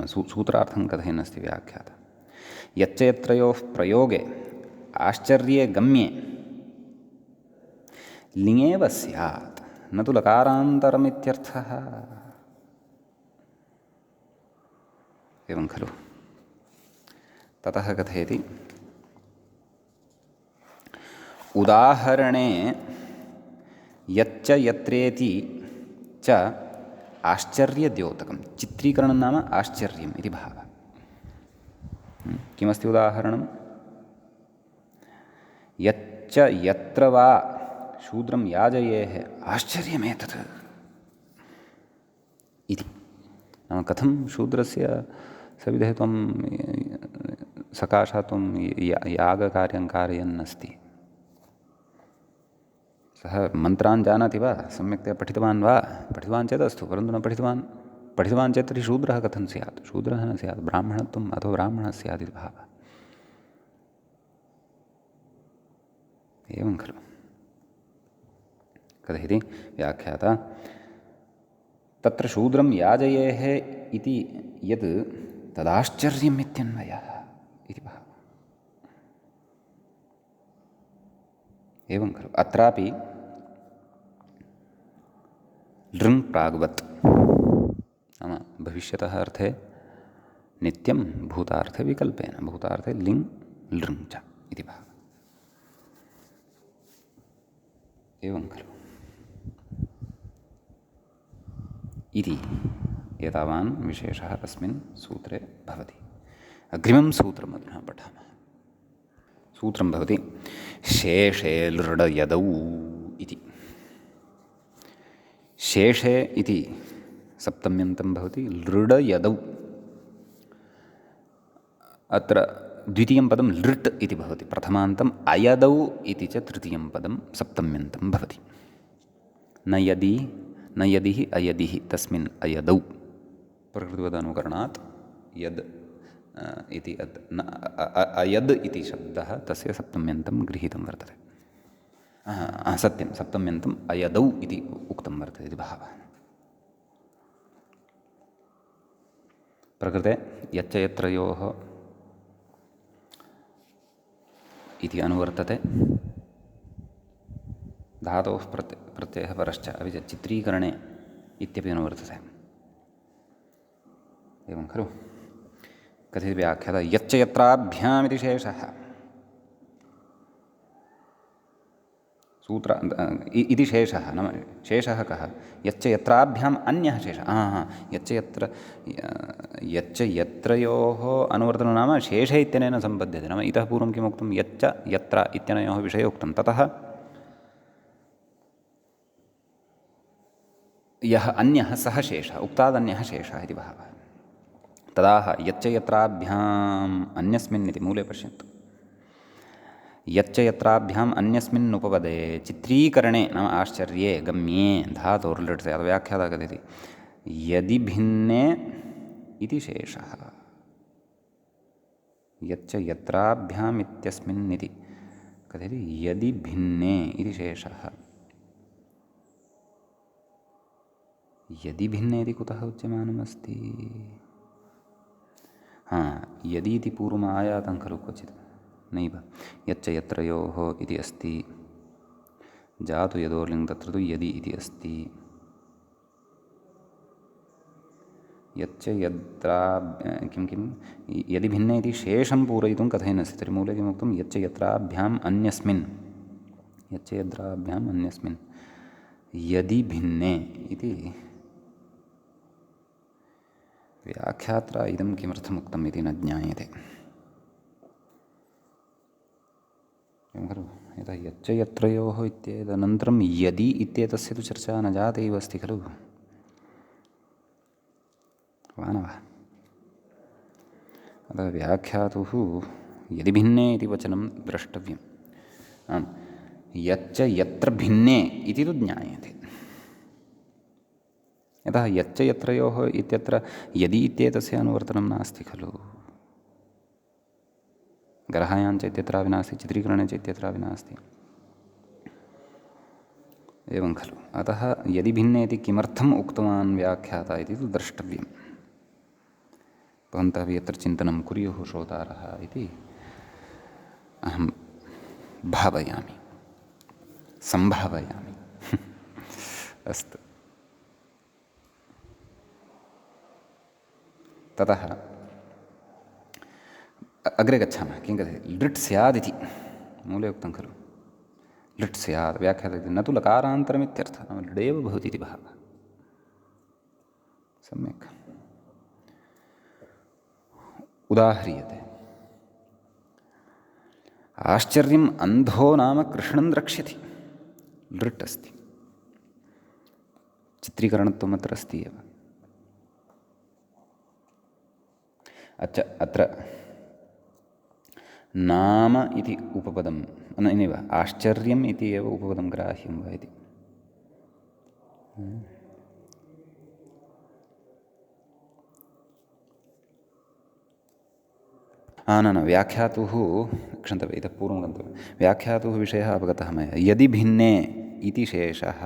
सूत्रार्थं कथयन् अस्ति व्याख्याता। यच्च यत्रयोः प्रयोगे आश्चर्ये गम्ये लिङेव स्यात्, न तु लकारान्तरमित्यर्थः। एवं खलु। ततः कथयति उदाहरणे यच्च यत्रेति च आश्चर्यद्योतकं चित्रीकरणं नाम आश्चर्यम् इति भावः। किमस्ति उदाहरणं? यच्च यत्र वा शूद्रं याजयेः आश्चर्यमेतत् इति। नाम कथं शूद्रस्य सविधे त्वं सकाशात् त्वं यागकार्यं कारयन् अस्ति। सः मन्त्रान् जानाति वा, सम्यक्तया पठितवान् वा? पठितवान् चेत् अस्तु, परन्तु न पठितवान् चेत् तर्हि शूद्रः कथं स्यात्? शूद्रः न स्यात्, ब्राह्मणत्वम् अथवा ब्राह्मणः स्यात् इति भावः। एवं खलु। कथयति व्याख्याता, तत्र शूद्रं याजयेः इति यत् तदाश्चर्यम् इत्यन्वयः इति भावः। एवं खलु। अत्रापि लृङ् प्राग्वत् नाम भविष्यतः अर्थे नित्यं, भूतार्थे विकल्पेन, भूतार्थे लिङ् लृङ् च इति भावः। एवं खलु। इति एतावान् विशेषः अस्मिन् सूत्रे भवति। अग्रिमं सूत्रम् अधुना पठामः। सूत्रं भवति शेषे लृडयदौ इति। शेषे इति सप्तम्यन्तं भवति, लृडयदौ। अत्र द्वितीयं पदं लृट् इति भवति, प्रथमान्तम् अयदौ इति च तृतीयं पदं सप्तम्यन्तं भवति। न यदि, न यदिः अयदिः तस्मिन् अयदौ प्रकृतिपदानुकरणात् यद् इति अयद् इति शब्दः तस्य सप्तम्यन्तं गृहीतं वर्तते। सत्यं, सप्तम्यन्तम् अयदौ इति उक्तं वर्तते इति भावः। प्रकृते यच्च यत्रयोः इति अनुवर्तते, धातोः प्रत्ययः परश्च, अपि च चित्रीकरणे इत्यपि अनुवर्तते। एवं खलु। कथयति व्याख्याता, यच्च यत्राभ्यामिति शेषः। सूत्र इति शेषः, नाम शेषः कः? यच्च यत्राभ्याम् अन्यः शेषः। यच्च यत्रयोः अनुवर्तनं नाम शेषे इत्यनेन सम्पद्यते। नाम इतः पूर्वं किमुक्तं? यच्च यत्र इत्यनयोः विषये उक्तं। ततः यः अन्यः सः शेषः, उक्तादन्यः शेषः इति भावः। तदाह यच्च यत्राभ्याम् अन्यस्मिन् इति मूले पश्यन्तु। यच्च यत्राभ्याम् अन्यस्मिन् उपपदे चित्रीकरणे नाम आश्चर्ये गम्ये धातोर्लट् स्यात्। व्याख्याता कथयति यदि भिन्ने इति शेषः। यच्च यत्राभ्याम् इत्यस्मिन् इति कथयति यदि भिन्ने इति शेषः। यदि भिन्ने इति कुतः उच्यमानमस्ति? यदि इति पूर्वम् आयातं खलु क्वचित्, नैव। यच्च यत्रयोः इति अस्ति, जातु यदोर्लिङ्, तत्र तु यदि इति अस्ति। यच्च यत्रा किं यदि भिन्ने इति शेषं पूरयितुं कथयन्नस्ति। तर्हि मूले किमुक्तं? यच्च यत्राभ्याम् अन्यस्मिन्, यच्च यत्राभ्याम् अन्यस्मिन् यदि भिन्ने इति व्याख्यात्रा इदं किमर्थमुक्तम् इति न ज्ञायते। एवं खलु। यतः यच्च यत्रयोः इत्येतदनन्तरं यदि इत्येतस्य तु चर्चा न जाता एव अस्ति खलु। वा न वा? अतः व्याख्यातुः यदि भिन्ने इति वचनं द्रष्टव्यम्। आम्, यच्च यत्र भिन्ने इति तु ज्ञायते। यतः यच्च यत्रयोः इत्यत्र यदि इत्येतस्य अनुवर्तनं नास्ति खलु। ग्रहायां च इत्यत्रापि नास्ति, चित्रीकरणे च इत्यत्रापि नास्ति। एवं खलु। अतः यदि भिन्ने इति किमर्थम् उक्तवान् व्याख्याता इति तु द्रष्टव्यम्। भवन्तः यत्र चिन्तनं कुर्युः श्रोतारः इति अहं भावयामि, सम्भावयामि। अस्तु। ततः अग्रे गच्छामः। किं कथयति? लृट् स्यादिति मूले उक्तं खलु। लृट् स्यात् व्याख्याता न तु लकारान्तरमित्यर्थः, नाम लृडेव भवति इति भावः। सम्यक् उदाह्रियते। आश्चर्यम् अन्धो नाम कृष्णं द्रक्ष्यति, लृट् अस्ति, चित्रीकरणत्वम् अत्र अस्ति एव। अत्र नाम इति उपपदं नैव, आश्चर्यम् इति एव उपपदं ग्राह्यं वा इति। न व्याख्यातुः क्षन्तव्य, इतः पूर्वं गन्तव्यं। व्याख्यातुः विषयः अवगतः मया। यदि भिन्ने इति शेषः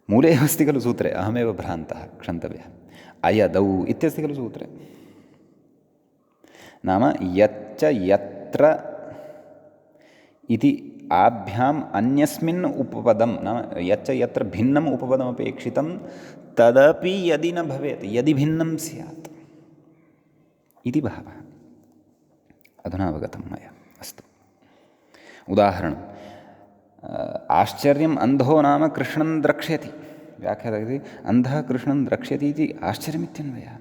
मूले अस्ति खलु सूत्रे, अहमेव भ्रान्तः, क्षन्तव्यः। अयदौ इत्यस्ति खलु सूत्रे, नाम यच्च यत्र इति आभ्याम् अन्यस्मिन् उपपदं, नाम यच्च यत्र भिन्नम् उपपदमपेक्षितं तदपि यदि न भवेत्, यदि भिन्नं स्यात् इति भावः। अधुना अवगतं मया। अस्तु, उदाहरणम्, आश्चर्यम् अन्धो नाम कृष्णं द्रक्ष्यति। व्याख्यातः अन्धः कृष्णं द्रक्ष्यति इति आश्चर्यमित्यन्वयः।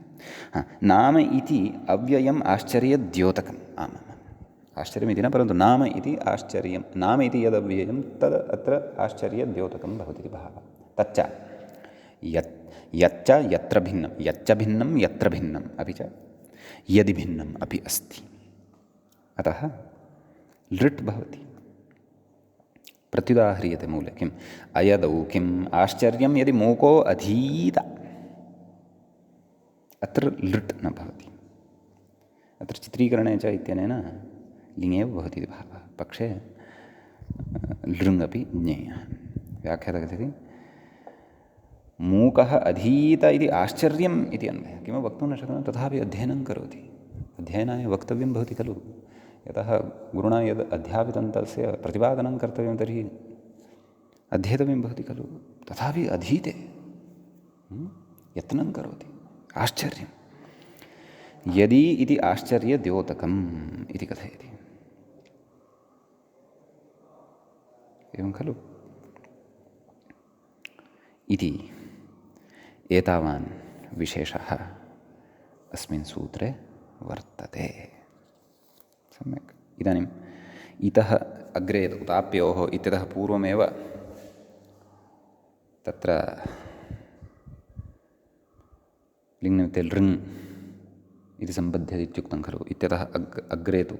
नाम इति अव्ययम् आश्चर्यद्योतकम्। आमाम्, आश्चर्यमिति न, परन्तु नाम इति आश्चर्यं, नाम इति यदव्ययं तद् अत्र आश्चर्यद्योतकं भवति इति भावः। तच्च यच्च यत्र भिन्नं, यच्च भिन्नं यत्र भिन्नम्, अपि च यदि भिन्नम् अपि अस्ति, अतः लृट् भवति। प्रत्युदाह्रियते मूले किम्, अयदौ किम् आश्चर्यं यदि मूको अधीत, अत्र लृट् न भवति। अत्र चित्रीकरणे च इत्यनेन लिङ्गेव भवति इति भावः। पक्षे लृङ् अपि ज्ञेयः। व्याख्यातः कथयति मूकः अधीत इति आश्चर्यम् इति अन्वयः। किमपि वक्तुं न शक्नोति, तथापि अध्ययनं करोति। अध्ययनाय वक्तव्यं भवति खलु, यतः गुरुणा यद् अध्यापितं तस्य प्रतिपादनं कर्तव्यं, तर्हि अध्येतव्यं भवति खलु। तथापि अधीते यत्नं करोति। आश्चर्यं यदि इति आश्चर्यद्योतकम् इति कथयति। एवं खलु। इति एतावान् विशेषः अस्मिन् सूत्रे वर्तते। सम्यक्। इदानीम् इतः अग्रे उताप्योः इत्यतः पूर्वमेव तत्र लिङ्निमित्ते लृङ् इति सम्बध्यते इत्युक्तं खलु। इत्यतः अग्रे तु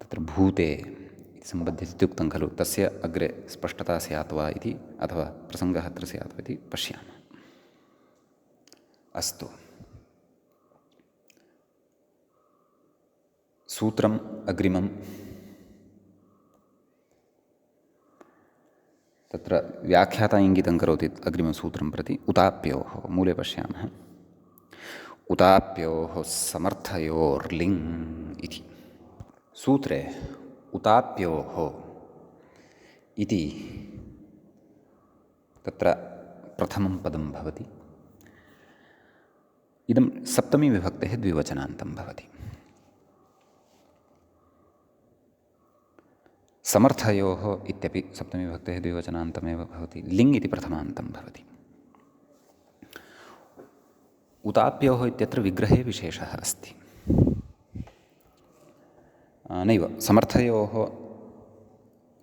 तत्र भूते इति सम्बध्यते इत्युक्तं खलु। तस्य अग्रे स्पष्टता स्यात् वा इति, अथवा प्रसङ्गः अत्र स्यात् वा इति पश्यामः। अस्तु, सूत्रम् अग्रिमं तत्र व्याख्याता इङ्गितं करोति अग्रिमं सूत्रं प्रति। उताप्योः मूले पश्यामः। उताप्योः समर्थयोर्लिङ् इति सूत्रे उताप्योः इति तत्र प्रथमं पदं भवति। इदं सप्तमी विभक्तेः द्विवचनान्तं भवति। समर्थयोः इत्यपि सप्तमी विभक्तेः द्विवचनान्तमेव भवति। लिङ् इति प्रथमान्तं भवति। उताप्योः इत्यत्र विग्रहे विशेषः अस्ति। नैव, समर्थयोः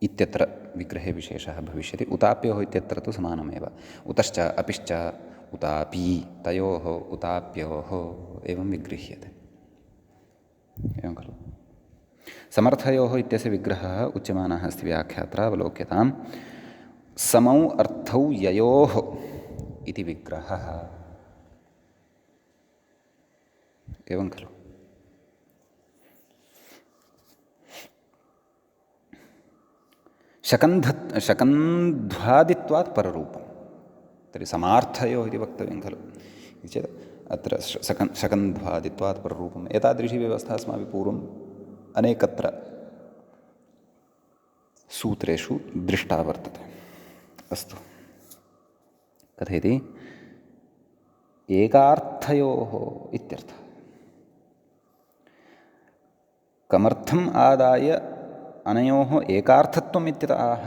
इत्यत्र विग्रहे विशेषः भविष्यति। उताप्योः इत्यत्र तु समानमेव। उतश्च अपिश्च उतापी, तयोः उताप्योः एवं विगृह्यते। एवं खलु। समर्थयोः इत्यस्य विग्रहः उच्यमानः अस्ति व्याख्यात्रा, अवलोक्यताम्। समौ अर्थौ ययोः इति विग्रहः। एवं खलु। शकन्ध्वादित्वात् पररूपं, तर्हि समार्थयोः इति वक्तव्यं खलु। इति चेत् अत्र शकन्ध्वादित्वात् पररूपम्, एतादृशी व्यवस्था अस्माभिः पूर्वम् अनेकत्र सूत्रेषु दृष्टा वर्तते। अस्तु, कथयति एकार्थयोः इत्यर्थः। कमर्थम् आदाय अनयोः एकार्थत्वम् इत्यतः आह।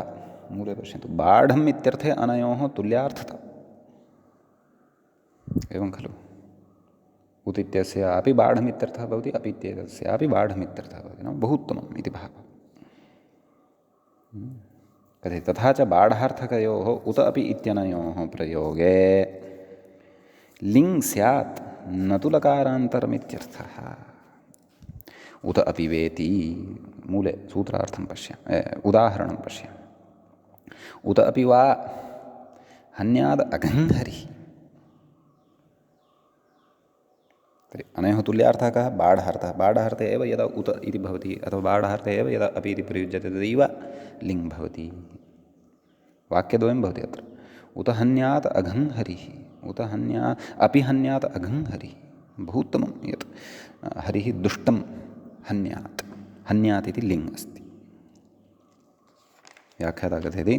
मूले पश्यन्तु बाढम् इत्यर्थे अनयोः तुल्यार्थता एवं खलु उत इत्यस्यापि बाढम् इत्यर्थः भवति अपि इत्यस्यापि बाढम् इत्यर्थः भवति नाम बहु उत्तमम् इति भावः कथयति तथा च बाढार्थकयोः उत अपि इत्यनयोः प्रयोगे लिङ् स्यात् न तु लकारान्तरमित्यर्थः उत अपि वेति मूले सूत्रार्थं उदाहरणं पश्यामः उत अपि वा हन्याद् अघङ्हरिः तर्हि अनयोः तुल्यार्थः कः बाढार्थः बाढार्थे एव यदा उत इति भवति अथवा बाढार्थे एव यदा अपि इति प्रयुज्यते तदैव लिङ् भवति वाक्यद्वयं भवति अत्र उत हन्यात् अघङ्हरिः उत अपि हन्यात् अघङ्हरिः बहु उत्तमं यत् हरिः दुष्टं हन्यात् इति लिङ् अस्ति व्याख्याता कथयति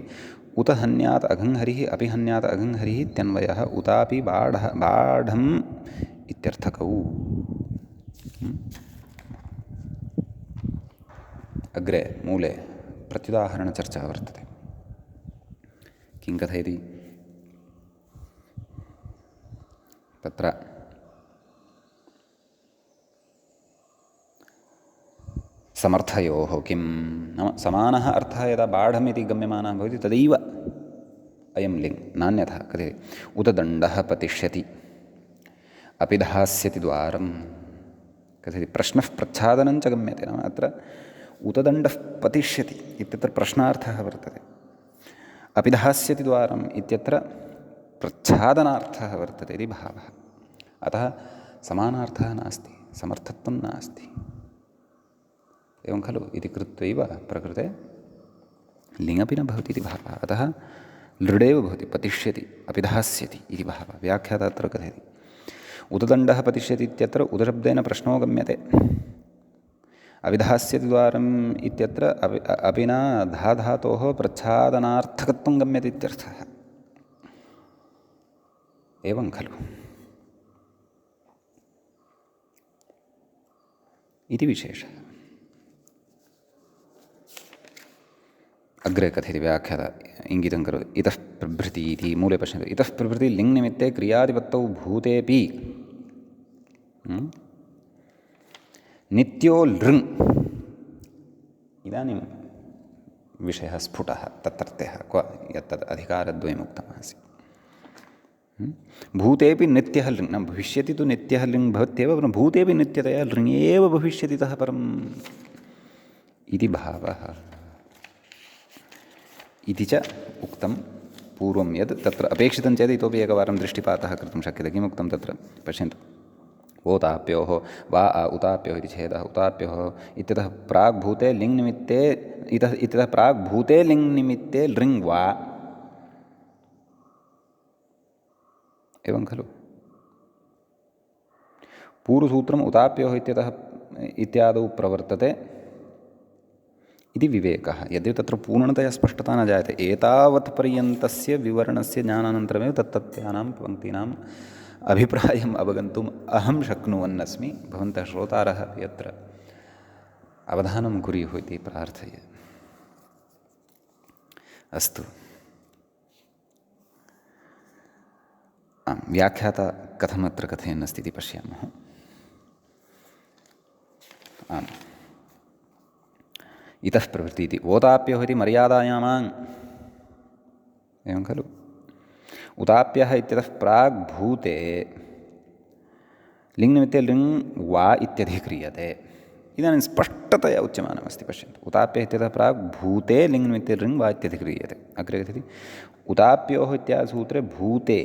उत हन्यात् अघङ्हरिः अपि हन्यात् अघङ्हरिः इत्यन्वयः उतापि बाढम् इत्यर्थकौ अग्रे मूले प्रत्युदाहरणचर्चा वर्तते किं कथयति तत्र समर्थयोः किं नाम समानः अर्थः यदा बाढम् इति गम्यमानः भवति तदैव अयं लिङ् नान्यथा कथयति उददण्डः पतिष्यति अपि धास्यति द्वारं कथयति प्रश्नः प्रच्छादनं च गम्यते नाम अत्र उददण्डः पतिष्यति इत्यत्र प्रश्नार्थः वर्तते अपि धास्यति द्वारम् इत्यत्र प्रच्छादनार्थः वर्तते इति भावः अतः समानार्थः नास्ति समर्थत्वं नास्ति एवं खलु इति कृत्वैव प्रकृते लिङपि न भवति इति भावः अतः लृडेव भवति पतिष्यति अपि धास्यति इति भावः व्याख्याता अत्र कथयति उददण्डः पतिष्यति इत्यत्र उदशब्देन प्रश्नो गम्यते अविधास्यति द्वारम् इत्यत्र अपि न धातोः प्रच्छादनार्थकत्वं गम्यते इत्यर्थः एवं खलु इति विशेषः अग्रे कथयति व्याख्याता इङ्गितं करोति इतः प्रभृति इति मूले पश्यन्तु इतः प्रभृति लिङ् निमित्ते क्रियादिपत्तौ भूतेऽपि नित्यो लृङ् इदानीं विषयः स्फुटः तत्रत्यः क्व यत्तद् अधिकारद्वयमुक्तम् आसीत् भूतेऽपि नित्यः लृङ् न भविष्यति तु नित्यः लृङ् भवत्येव भूतेऽपि नित्यतया लृङ् एव भविष्यति तः परम् इति भावः इति च उक्तं पूर्वं यद् तत्र अपेक्षितं चेत् इतोपि एकवारं दृष्टिपातः कर्तुं शक्यते किमुक्तं तत्र पश्यन्तु ओताप्योः वा उताप्योः इति छेदः उताप्योः इत्यतः प्राग् भूते लिङ् निमित्ते इत्यतः प्राग् भूते लिङ् निमित्ते लृङ् वा एवं खलु पूर्वसूत्रम् उताप्योः इत्यतः इत्यादौ प्रवर्तते इति विवेकः यद्यपि तत्र पूर्णतया स्पष्टता न जायते एतावत् पर्यन्तस्य विवरणस्य ज्ञानानन्तरमेव तत्तत्यानां पङ्क्तीनाम् अभिप्रायम् अवगन्तुम् अहं शक्नुवन्नस्मि भवन्तः श्रोतारः यत्र अवधानं कुर्युः इति प्रार्थये अस्तु व्याख्याता कथमत्र कथयन्नस्ति इति पश्यामः आम् इतः प्रभृति इति ओताप्योः इति मर्यादायामाङ् एवं खलु उताप्यः इत्यतः प्राग् भूते लिङ् निमित्ते लृङ् वा इत्यधिक्रियते इदानीं स्पष्टतया उच्यमानमस्ति पश्यन्तु उताप्यः इत्यतः प्राग् भूते लिङ् निमित्ते लृङ् वा इत्यधिक्रियते अग्रे कथयति उताप्योः इत्यादिसूत्रे भूते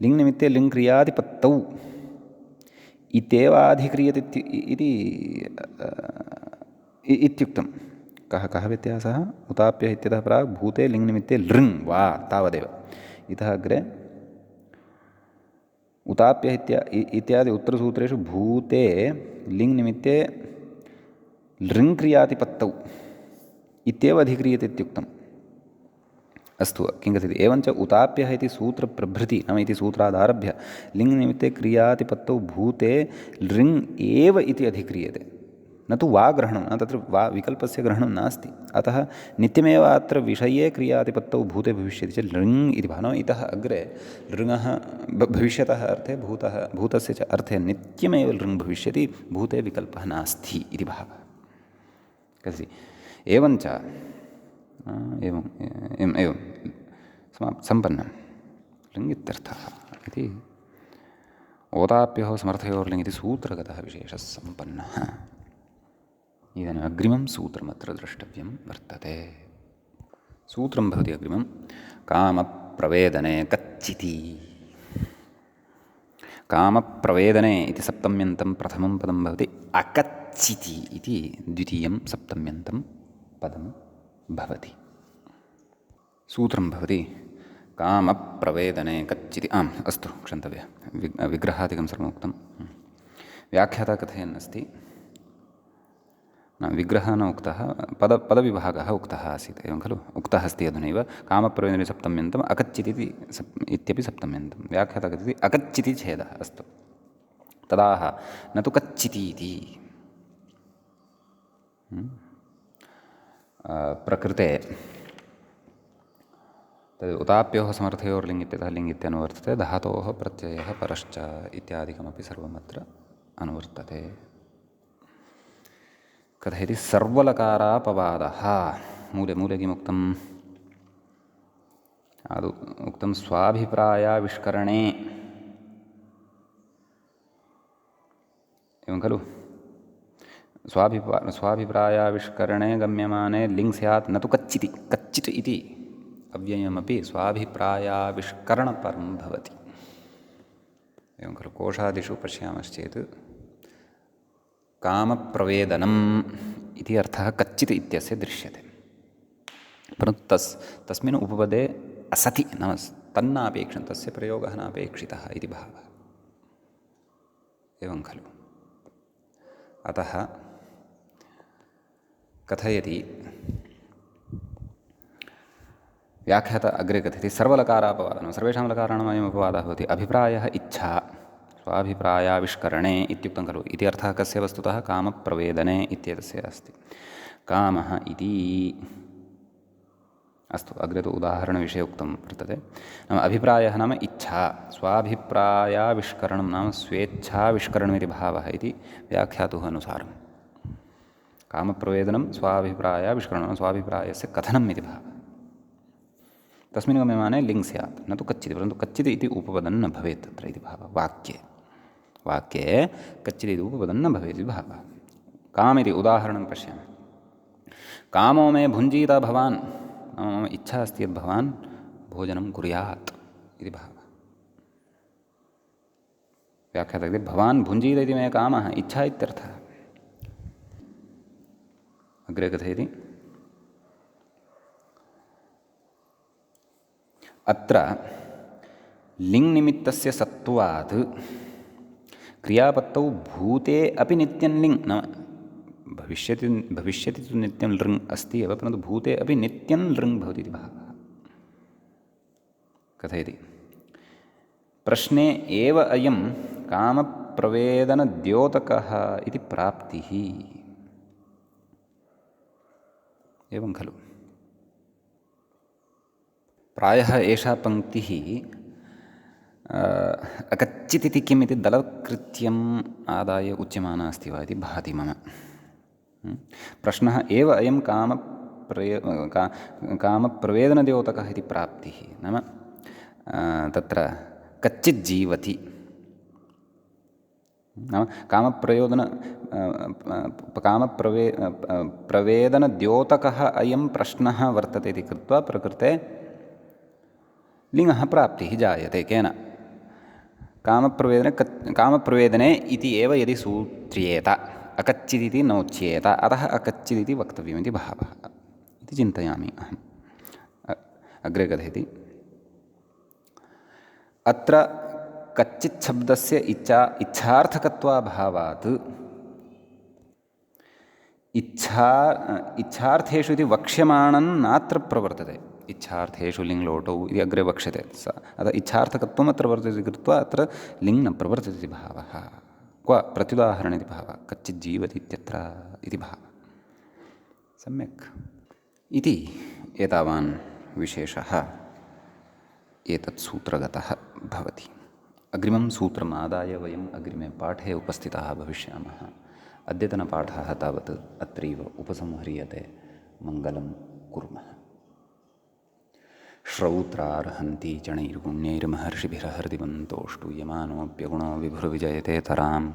लिङ् निमित्ते लिङ् क्रियादिपत्तौ इत्येवाधिक्रियते इत्युक्तं कः व्यत्यासः उताप्यः इत्यतः प्राक् भूते लिङ् निमित्ते लृङ् वा तावदेव इतः अग्रे उताप्यः इत्यादि उत्तरसूत्रेषु भूते लिङ् निमित्ते लृङ् क्रियातिपत्तौ इत्येव अधिक्रियते इत्युक्तम् अस्तु किं कथयति एवञ्च उताप्यः इति सूत्रप्रभृति नाम इति सूत्रादारभ्य लिङ् निमित्ते क्रियातिपत्तौ भूते लृङ् एव इति अधिक्रियते न तु वा ग्रहणं न तत्र वा विकल्पस्य ग्रहणं नास्ति। अतः नित्यमेव अत्र विषये क्रियादिपत्तौ भूते भविष्यति चेत् लृङ् इति भावः। इतः अग्रे लृङः भविष्यतः अर्थे भूतस्य च अर्थे नित्यमेव लृङ् भविष्यति, भूते विकल्पः नास्ति इति भावः। कस्य एवञ्च एवं सम्पन्नं लृङ् इत्यर्थः इति ओदाप्योः समर्थयोर्लिङ् इति सूत्रगतः विशेषः सम्पन्नः। इदानीम् अग्रिमं सूत्रमत्र द्रष्टव्यं वर्तते। सूत्रं भवति अग्रिमं कामप्रवेदने कच्चिति। कामप्रवेदने इति सप्तम्यन्तं प्रथमं पदं भवति, अकच्चिति इति द्वितीयं सप्तम्यन्तं पदं भवति। सूत्रं भवति कामप्रवेदने कच्चिति। अस्तु क्षन्तव्यः, विग्रहादिकं सर्वमुक्तं। व्याख्याता कथयन्नस्ति, विग्रहः न उक्तः, पदविभागः उक्तः आसीत्, एवं खलु? उक्तः अस्ति अधुनैव कामप्रवेदने सप्तम्यन्तम् अकच्चिति इत्यपि सप्तम्यन्तं। व्याख्याता कथयति अकच्चिति छेदः। अस्तु, तदाह न तु कच्चिति इति। प्रकृते तद् उताप्योः समर्थयोर्लिङ् इत्यतः लिङ् इत्यनुवर्तते, धातोः प्रत्ययः परश्च इत्यादिकमपि सर्वमत्र अनुवर्तते। कथयति सर्वलकारापवादः। मूले किमुक्तम्? आदौ उक्तं स्वाभिप्रायाविष्करणे, एवं खलु? स्वाभिप्रायाविष्करणे गम्यमाने लिङ् स्यात्, न तु कच्चिति। कच्चित् इति अव्ययमपि स्वाभिप्रायाविष्करणपरं भवति, एवं खलु? कोशादिषु पश्यामश्चेत् कामप्रवेदनम् इति अर्थः कच्चित् इत्यस्य दृश्यते, परन्तु तस्मिन् उपपदे असति, नाम तन्नापेक्षं, तस्य प्रयोगः नापेक्षितः इति भावः, एवं खलु? अतः कथयति व्याख्याता अग्रे कथयति सर्वलकारापवादनं। सर्वेषां लकाराणाम् अयम् अपवादः भवति। अभिप्रायः इच्छा स्वाभिप्रायाविष्करणे इत्युक्तं खलु? इति अर्थः कस्य वस्तुतः? कामप्रवेदने इत्येतस्य अस्ति। कामः इति, अस्तु, अग्रे तु उदाहरणविषये उक्तं वर्तते। नाम अभिप्रायः नाम इच्छा, स्वाभिप्रायाविष्करणं नाम स्वेच्छाविष्करणमिति भावः इति व्याख्यातुः अनुसारं। कामप्रवेदनं स्वाभिप्रायाविष्करणं, स्वाभिप्रायस्य कथनम् इति भावः। तस्मिन् गम्यमाने लिङ् स्यात्, न तु कच्चित्, परन्तु कच्चित् इति उपपदं न भवेत् तत्र इति भावः। वाक्ये कच्चित् इति उपपदं न भवेत् इति भावः। काम इति उदाहरणं पश्यामः। कामो मे भुञ्जीत भवान्, नाम मम इच्छा अस्ति यद् भवान् भोजनं कुर्यात् इति भावः। व्याख्याता भवान् भुञ्जीत इति मे कामः, इच्छा इत्यर्थः। अग्रे कथयति अत्र लिङ्निमित्तस्य सत्त्वात् क्रियापत्तौ भूते अपि नित्यं लिङ्, नाम भविष्यति तु नित्यं लृङ् अस्ति एव, परन्तु भूते अपि नित्यं लृङ् भवति इति भावः। कथयति प्रश्ने एव अयं कामप्रवेदनद्योतकः इति प्राप्तिः, एवं खलु? प्रायः एषा पङ्क्तिः अकच्चित् किम् इति दलकृत्यम् आदाय उच्यमाना अस्ति वा इति भाति मम। प्रश्नः एव अयं कामप्रवेदनद्योतकः इति प्राप्तिः, नाम तत्र कच्चित् जीवति, नाम प्रवेदनद्योतकः अयं प्रश्नः वर्तते इति कृत्वा प्रकृते लिङ्गः प्राप्तिः जायते। केन? कामप्रवेदने इति एव यदि सूच्येत, अकच्चिदिति नोच्येत, अतः अकच्चिदिति वक्तव्यमिति भावः इति चिन्तयामि अहम्। अग्रे कथयति अत्र कच्चित् शब्दस्य इच्छार्थकत्वाभावात् इच्छार्थेषु इति वक्ष्यमाणं नात्र प्रवर्तते। इच्छार्थेषु लिङ् लोटौ इति अग्रे वक्ष्यते, अतः इच्छार्थकत्वम् अत्र वर्तते कृत्वा अत्र लिङ् न प्रवर्तते इति भावः। क्व प्रत्युदाहरण इति भावः कच्चित् जीवति इत्यत्र इति भावः सम्यक् इति एतावान् विशेषः एतत् सूत्रगतः भवति। अग्रिमं सूत्रम् आदाय वयम् अग्रिमे पाठे उपस्थिताः भविष्यामः। अद्यतनपाठः तावत् अत्रैव उपसंह्रियते। मङ्गलं कुर्मः। श्रौत्रार्हन्ति चणैर्गुण्यैर्महर्षिभिरहृदिवन्तोष्टूयमानोऽप्यगुणो विभुर्विजयतेतरां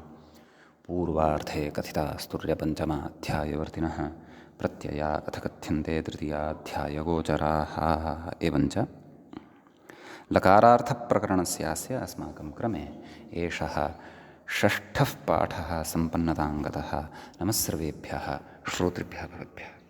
पूर्वार्धे कथितास्तुर्यपञ्चमाध्यायवर्तिनः प्रत्यया अथ कथ्यन्ते तृतीयाध्यायगोचराः। एवञ्च लकारार्थप्रकरणस्यास्य अस्माकं क्रमे एषः षष्ठः पाठः सम्पन्नतां गतः। नमः सर्वेभ्यः श्रोतृभ्यः भवद्भ्यः।